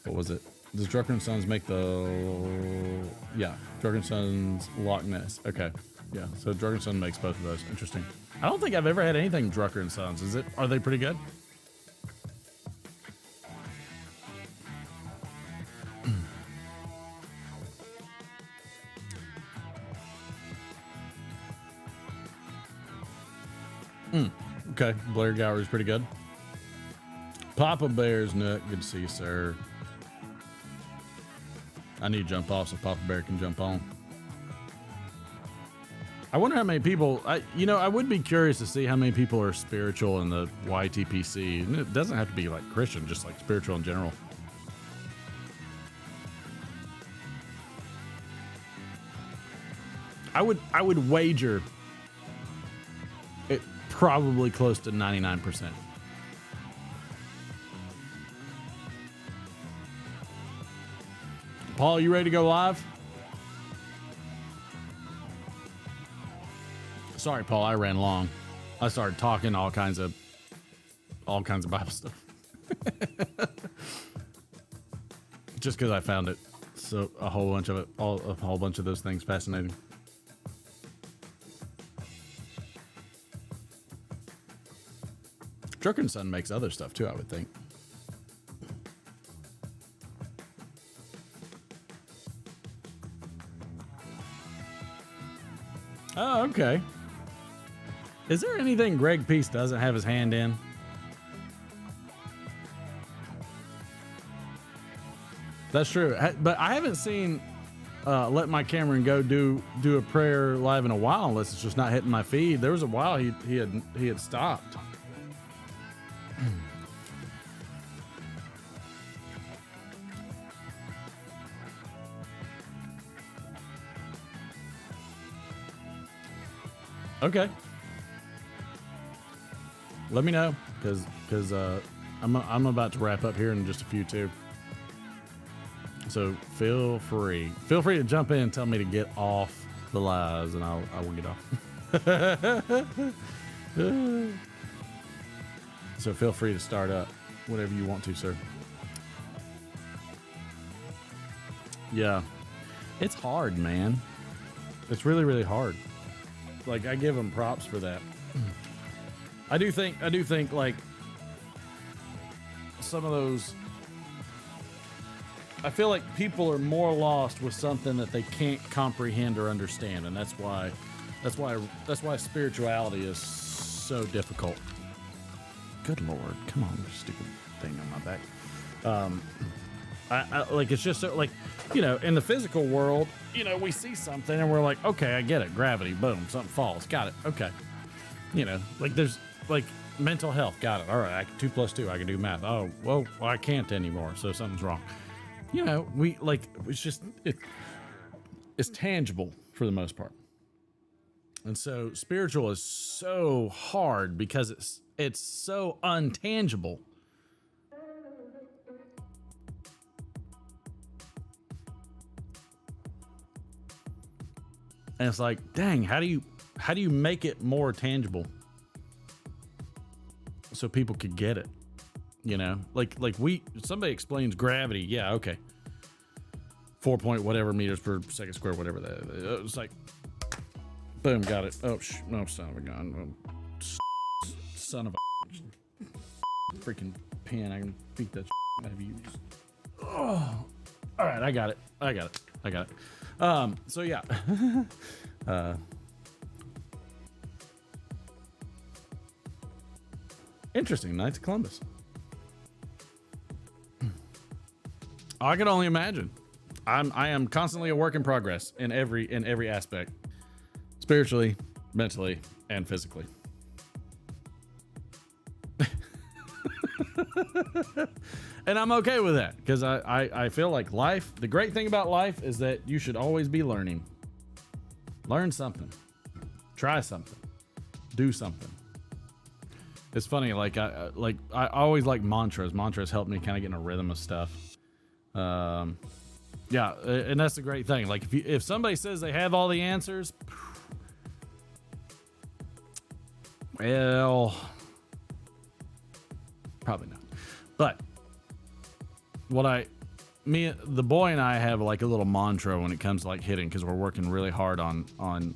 what was it? Does Drucker and Sons make the, yeah, Drucker and Sons Loch Ness. Okay, yeah, so Drucker and Sons makes both of those. Interesting. I don't think I've ever had anything Drucker and Sons. Are they pretty good? Okay, Blair Gallery's pretty good. Papa Bear's Nut, good to see you, sir. I need to jump off so Papa Bear can jump on. I wonder how many people, I would be curious to see how many people are spiritual in the YTPC. And it doesn't have to be like Christian, just like spiritual in general. I would wager it probably close to 99%. Paul, you ready to go live? Sorry, Paul, I ran long. I started talking all kinds of Bible stuff. Just because I found it a whole bunch of those things fascinating. Drucker and Son makes other stuff too, I would think. Oh, okay. Is there anything Greg Peace doesn't have his hand in? That's true, but I haven't seen Let My Cameron Go do a prayer live in a while, unless it's just not hitting my feed. There was a while he had stopped. Okay. Let me know, because I'm about to wrap up here in just a few too. So feel free to jump in and tell me to get off the lives, and I will get off. So feel free to start up whatever you want to, sir. Yeah. It's hard, man. It's really, really hard. Like, I give them props for that. I do think like some of those, I feel like people are more lost with something that they can't comprehend or understand, and that's why spirituality is so difficult. Good Lord, come on, stupid thing on my back. I like, it's just so, like, you know, in the physical world, you know, we see something and we're like, okay, I get it, gravity, boom, something falls, got it, okay. You know, like, there's like mental health, got it, all right, 2 + 2, I can do math. Oh, well, I can't anymore, so something's wrong. You know, we like, it's just, it's tangible for the most part. And so spiritual is so hard because it's so untangible. And it's like, dang, how do you make it more tangible so people could get it? You know, like somebody explains gravity. Yeah, okay. 4 point whatever meters per second square, whatever that. It's like, boom, got it. Oh, no, son of a gun. Son of a freaking pen. I can beat that out of you. Oh, all right, I got it. So yeah. Interesting. Knights of Columbus. I can only imagine. I am constantly a work in progress in every aspect, spiritually, mentally, and physically. And I'm okay with that, because I feel like life, the great thing about life is that you should always be learning. Learn something, try something, do something. It's funny, like I always like mantras. Mantras help me kind of get in a rhythm of stuff. Yeah, and that's the great thing. Like, if somebody says they have all the answers, well, probably not. But the boy and I have like a little mantra when it comes to like hitting, because we're working really hard on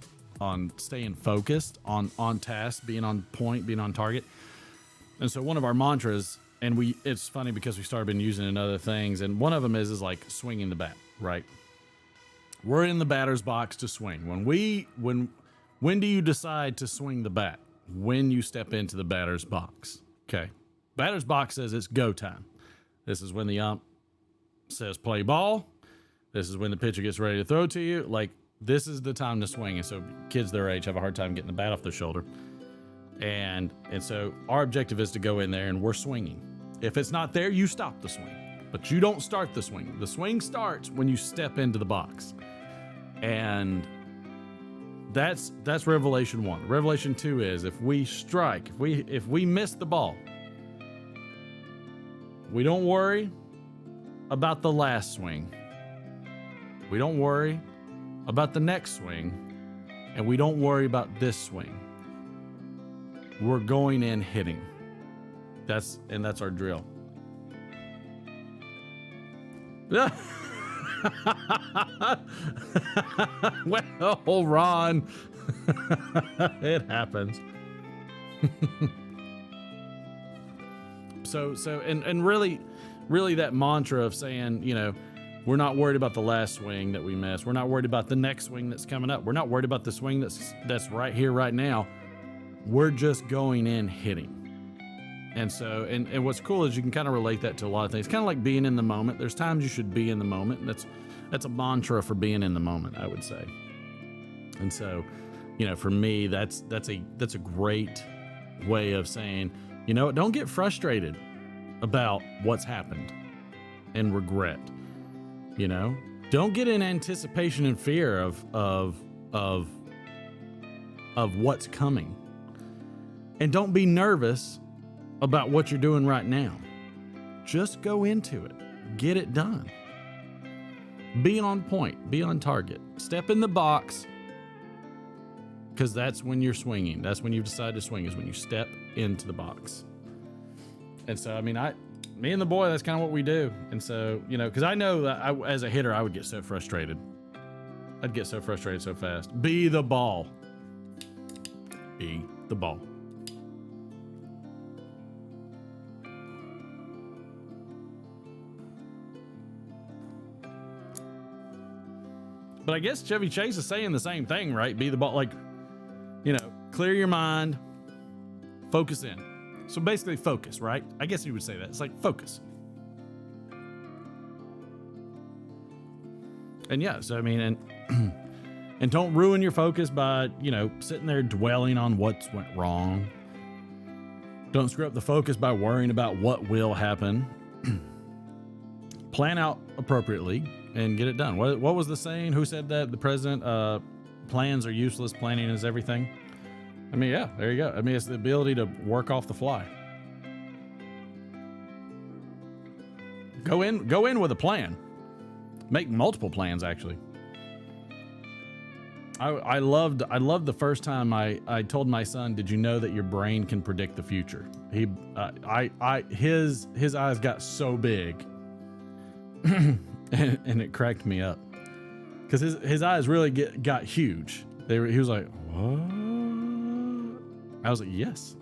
staying focused on task, being on point, being on target. And so one of our mantras, and it's funny because we started been using it in other things, and one of them is like swinging the bat, right? We're in the batter's box to swing. When do you decide to swing the bat? When you step into the batter's box. Okay. Batter's box says it's go time. This is when the ump says play ball. This is when the pitcher gets ready to throw to you. Like, this is the time to swing. And so kids their age have a hard time getting the bat off their shoulder. And so our objective is to go in there and we're swinging. If it's not there, you stop the swing, but you don't start the swing. The swing starts when you step into the box. And that's Revelation 1. Revelation 2 is, if we strike, if we miss the ball, we don't worry about the last swing. We don't worry about the next swing, and we don't worry about this swing. We're going in hitting. That's our drill. Well, Ron, it happens. So and really that mantra of saying, you know, we're not worried about the last swing that we missed. We're not worried about the next swing that's coming up. We're not worried about the swing that's right here, right now. We're just going in hitting. And so, and what's cool is you can kind of relate that to a lot of things. Kind of like being in the moment. There's times you should be in the moment. And that's a mantra for being in the moment, I would say. And so, you know, for me, that's a great way of saying, you know, don't get frustrated about what's happened and regret. You know, don't get in anticipation and fear of what's coming. And don't be nervous about what you're doing right now. Just go into it. Get it done. Be on point. Be on target. Step in the box. because that's when you're swinging. That's when you decide to swing, is when you step into the box. And so, I mean, me and the boy, that's kind of what we do. And so, you know, because I know that as a hitter, I would get so frustrated. I'd get so frustrated so fast. Be the ball. Be the ball. But I guess Chevy Chase is saying the same thing, right? Be the ball. Like, you know, clear your mind, focus in. So basically focus, right? I guess you would say that. It's like focus. And yeah, so I mean, and don't ruin your focus by, you know, sitting there dwelling on what's went wrong. Don't screw up the focus by worrying about what will happen. Plan out appropriately and get it done. What was the saying? Who said that? The president, plans are useless, planning is everything. I mean, yeah, there you go. I mean, it's the ability to work off the fly. Go in with a plan. Make multiple plans, actually. I loved the first time I told my son, "Did you know that your brain can predict the future?" His eyes got so big, and it cracked me up, because his eyes really got huge. He was like, "What?" I was like, "Yes,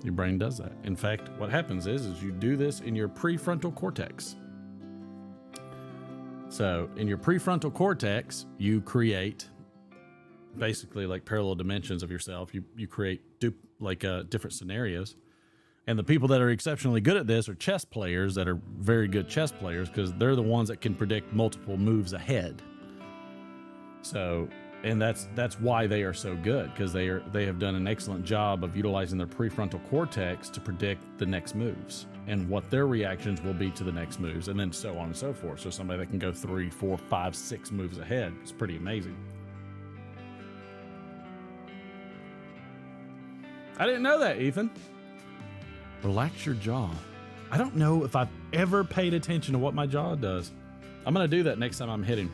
your brain does that." In fact, what happens is you do this in your prefrontal cortex. So in your prefrontal cortex, you create basically like parallel dimensions of yourself. You create different scenarios. And the people that are exceptionally good at this are chess players that are very good chess players, because they're the ones that can predict multiple moves ahead. So, and that's why they are so good, because they have done an excellent job of utilizing their prefrontal cortex to predict the next moves and what their reactions will be to the next moves, and then so on and so forth. So somebody that can go 3, 4, 5, 6 moves ahead is pretty amazing. I didn't know that, Ethan. Relax your jaw. I don't know if I've ever paid attention to what my jaw does. I'm going to do that next time I'm hitting.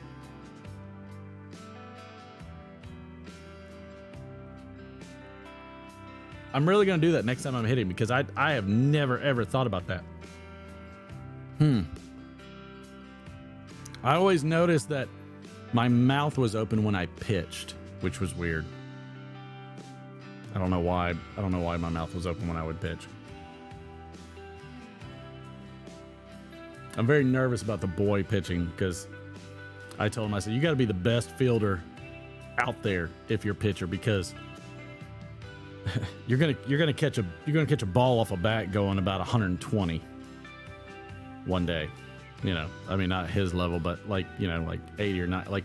I'm really going to do that next time I'm hitting, because I have never, ever thought about that. I always noticed that my mouth was open when I pitched, which was weird. I don't know why my mouth was open when I would pitch. I'm very nervous about the boy pitching, because I told him, I said, you got to be the best fielder out there if you're a pitcher, because you're gonna catch a ball off a bat going about 120 one day. You know, I mean, not his level, but like 80 or 90. Like,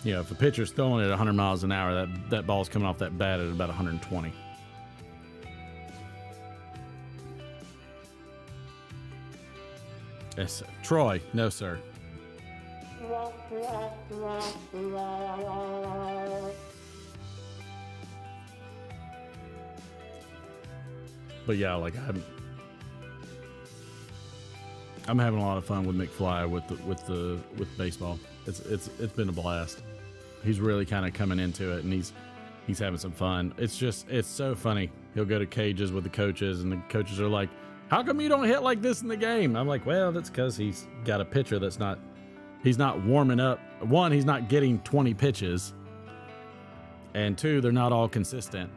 you know, if a pitcher's throwing it at 100 miles an hour, that ball's coming off that bat at about 120. Yes, Troy. No, sir. But yeah, like I'm having a lot of fun with McFly with baseball. It's been a blast. He's really kind of coming into it, and he's having some fun. It's so funny. He'll go to cages with the coaches, and the coaches are like, "How come you don't hit like this in the game?" I'm like, "Well, that's because he's got a pitcher he's not warming up. One, he's not getting 20 pitches, and two, they're not all consistent."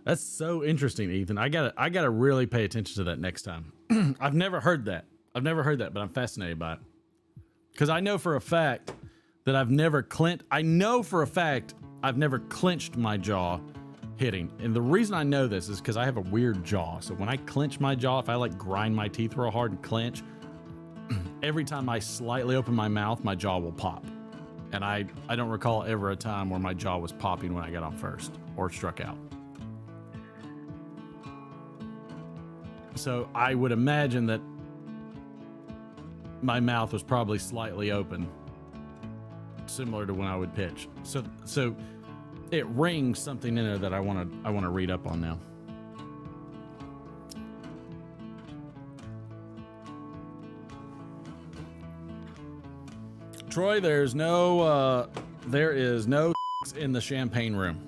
That's so interesting, Ethan. I gotta really pay attention to that next time. I've never heard that, but I'm fascinated by it. Because I know for a fact that I've never clenched my jaw hitting. And the reason I know this is because I have a weird jaw. So when I clench my jaw, if I like grind my teeth real hard and clench, every time I slightly open my mouth, my jaw will pop. And I don't recall ever a time where my jaw was popping when I got on first or struck out. So I would imagine that my mouth was probably slightly open, similar to when I would pitch. So it rings something in there that I want to read up on now. Troy, there is no in the champagne room.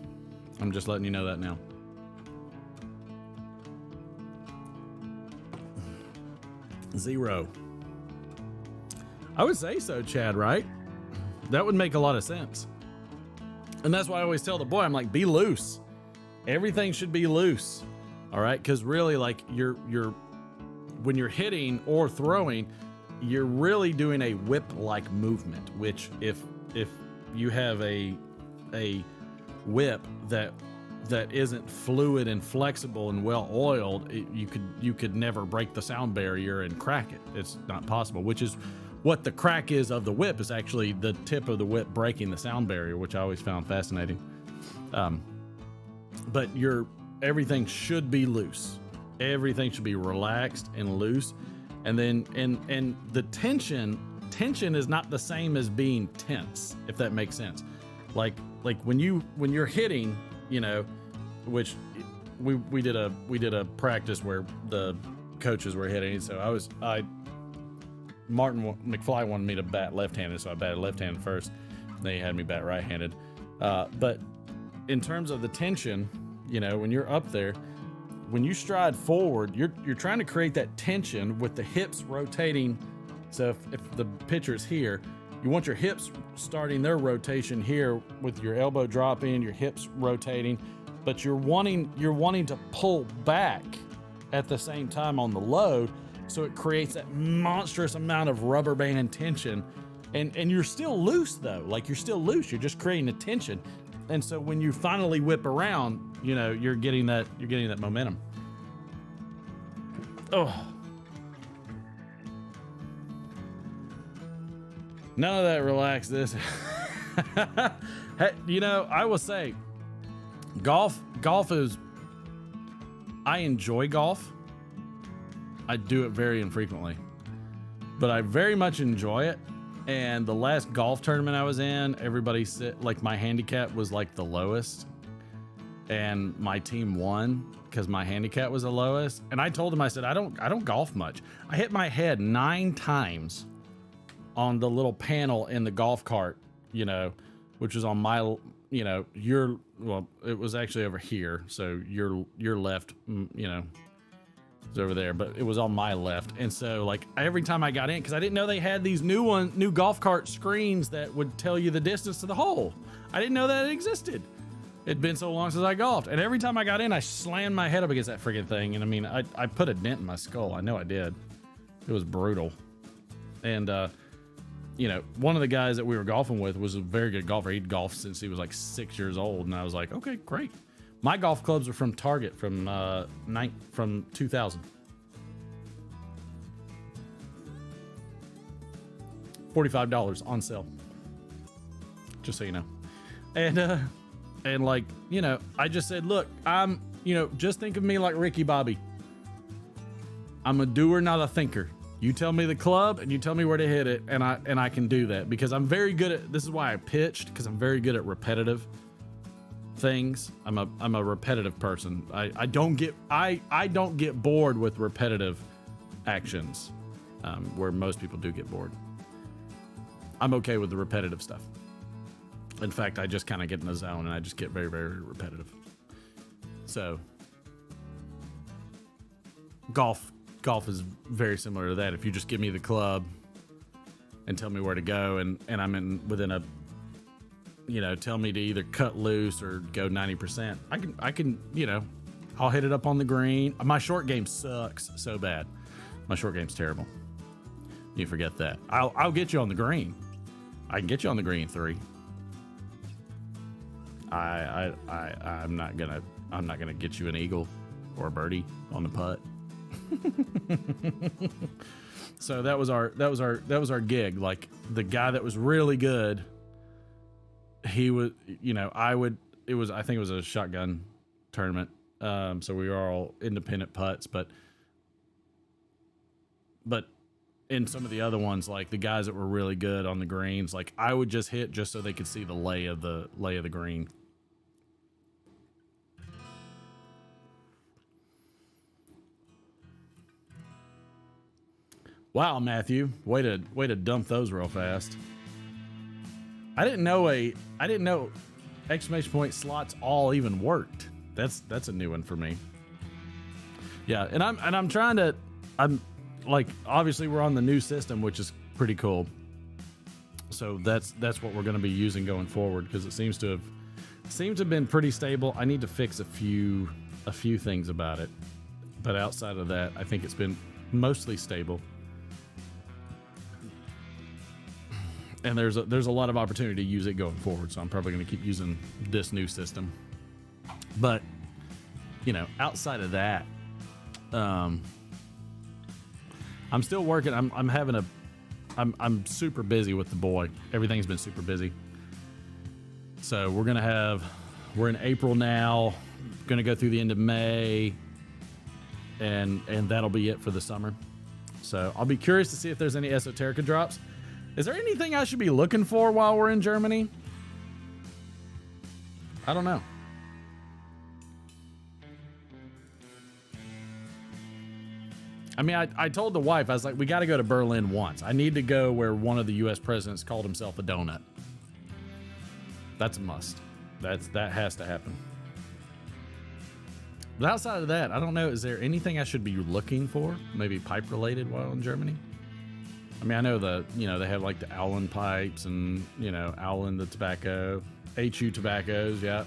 I'm just letting you know that now. Zero. I would say so, Chad, right? That would make a lot of sense. And that's why I always tell the boy, I'm like, be loose. Everything should be loose. All right? Because really, like, when you're hitting or throwing, you're really doing a whip-like movement, which if you have a whip that isn't fluid and flexible and well oiled, you could never break the sound barrier and crack it. It's not possible, which is what the crack is of the whip, is actually the tip of the whip breaking the sound barrier, which I always found fascinating. But everything should be loose. Everything should be relaxed and loose. And then and the tension is not the same as being tense, if that makes sense. Like when you're hitting, you know, which we did a practice where the coaches were hitting, so Martin McFly wanted me to bat left-handed, so I batted left-handed first. Then he had me bat right-handed. But in terms of the tension, you know, when you're up there, when you stride forward, you're trying to create that tension with the hips rotating. So if the pitcher's here, you want your hips starting their rotation here with your elbow dropping, your hips rotating, but you're wanting to pull back at the same time on the load, so it creates that monstrous amount of rubber band tension. And you're still loose though, like you're still loose, you're just creating a tension. And so when you finally whip around, you know, you're getting that momentum. Oh. None of that relax this. Hey, you know, I will say golf is, I enjoy golf. I do it very infrequently, but I very much enjoy it. And the last golf tournament I was in, everybody said, like, my handicap was like the lowest, and my team won because my handicap was the lowest. And I told him, I said, I don't golf much. I hit my head 9 times on the little panel in the golf cart, you know, which was on my, you know, it was actually over here. So your left, you know, is over there, but it was on my left. And so, like, every time I got in, because I didn't know they had these new golf cart screens that would tell you the distance to the hole. I didn't know that it existed. It'd been so long since I golfed. And every time I got in, I slammed my head up against that friggin' thing. And I mean, I put a dent in my skull. I know I did. It was brutal. And, you know, one of the guys that we were golfing with was a very good golfer. He'd golfed since he was like 6 years old. And I was like, okay, great. My golf clubs are from Target from 2000. $45 on sale. Just so you know. And like, you know, I just said, look, you know, just think of me like Ricky Bobby. I'm a doer, not a thinker. You tell me the club and you tell me where to hit it, and I can do that because I'm very good at, this is why I pitched, because I'm very good at repetitive things. I'm a repetitive person. I don't get bored with repetitive actions, where most people do get bored. I'm okay with the repetitive stuff. In fact, I just kind of get in the zone and I just get very, very repetitive. So golf is very similar to that. If you just give me the club and tell me where to go, and I'm within a, you know, tell me to either cut loose or go 90%, I can, you know, I'll hit it up on the green. My short game sucks so bad. My short game's terrible. You forget that. I'll get you on the green. I can get you on the green 3. I'm not gonna get you an eagle or a birdie on the putt. So that was our gig. Like, the guy that was really good, he was, you know, I think it was a shotgun tournament. So we were all independent putts, but in some of the other ones, like the guys that were really good on the greens, like I would just hit just so they could see the lay of the green. Wow, Matthew, way to dump those real fast. I didn't know exclamation point slots all even worked. That's a new one for me. Yeah, and I'm trying to, I'm like, obviously we're on the new system, which is pretty cool. So that's what we're going to be using going forward, because it seems to have been pretty stable. I need to fix a few things about it, but outside of that, I think it's been mostly stable. And there's a lot of opportunity to use it going forward, so I'm probably going to keep using this new system. But outside of that, I'm still working. I'm super busy with the boy. Everything's been super busy. So we're in April now, going to go through the end of May, and that'll be it for the summer. So I'll be curious to see if there's any esoterica drops. Is there anything I should be looking for while we're in Germany? I don't know. I mean, I told the wife, I was like, we got to go to Berlin once. I need to go where one of the U.S. presidents called himself a donut. That's a must. That has to happen. But outside of that, I don't know. Is there anything I should be looking for? Maybe pipe related while in Germany? I mean, I know they have like the Allen pipes and, Allen the tobacco, HU tobaccos, yeah.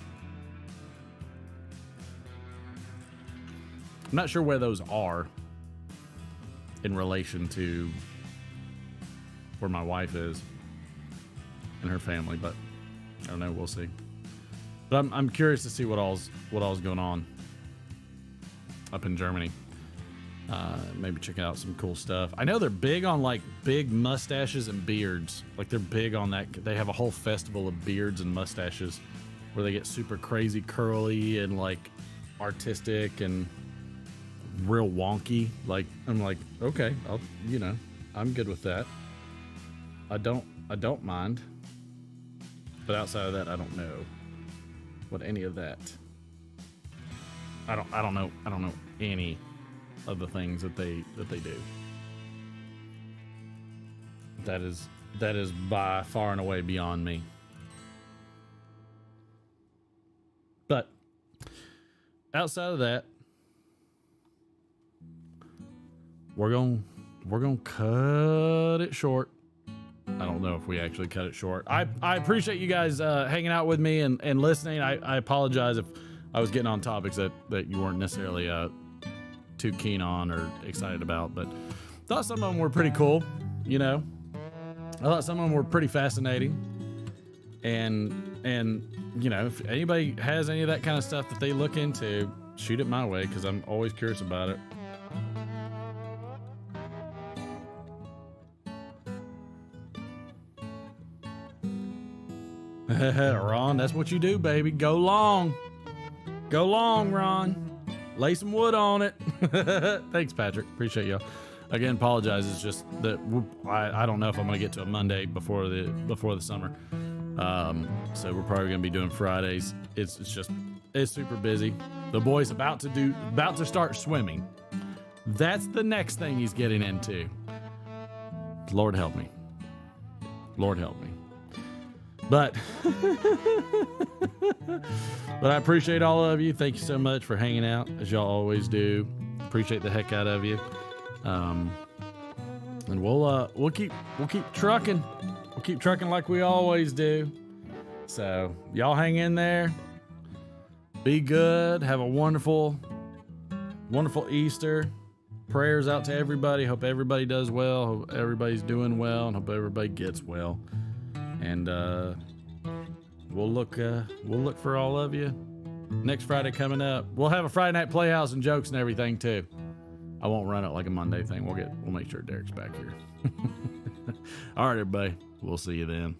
I'm not sure where those are in relation to where my wife is and her family, but I don't know, we'll see. But I'm curious to see what all's going on up in Germany. Maybe check out some cool stuff. I know they're big on like big mustaches and beards. Like they're big on that. They have a whole festival of beards and mustaches where they get super crazy curly and like artistic and real wonky. Like I'm like, okay, I'm good with that. I don't mind. But outside of that, I don't know what any of that. I don't know any of the things that they do. That is by far and away beyond me. But outside of that, we're gonna cut it short. I don't know if we actually cut it short. I appreciate you guys hanging out with me and listening. I apologize if I was getting on topics that you weren't necessarily too keen on or excited about, but thought some of them were pretty cool. I thought some of them were pretty fascinating, and if anybody has any of that kind of stuff that they look into, shoot it my way, because I'm always curious about it. Ron, that's what you do, baby. Go long, Ron. Lay some wood on it. Thanks, Patrick. Appreciate y'all. Again, apologize. It's just that I don't know if I'm gonna get to a Monday before the summer. So we're probably gonna be doing Fridays. It's super busy. The boy's about to start swimming. That's the next thing he's getting into. Lord help me. But I appreciate all of you. Thank you so much for hanging out, as y'all always do. Appreciate the heck out of you. And we'll keep trucking. We'll keep trucking like we always do. So y'all hang in there. Be good. Have a wonderful Easter. Prayers out to everybody. Hope everybody does well. Hope everybody's doing well, and hope everybody gets well. And we'll look for all of you next Friday coming up. We'll have a Friday night playhouse and jokes and everything too. I won't run it like a Monday thing. We'll make sure Derek's back here. All right, everybody. We'll see you then.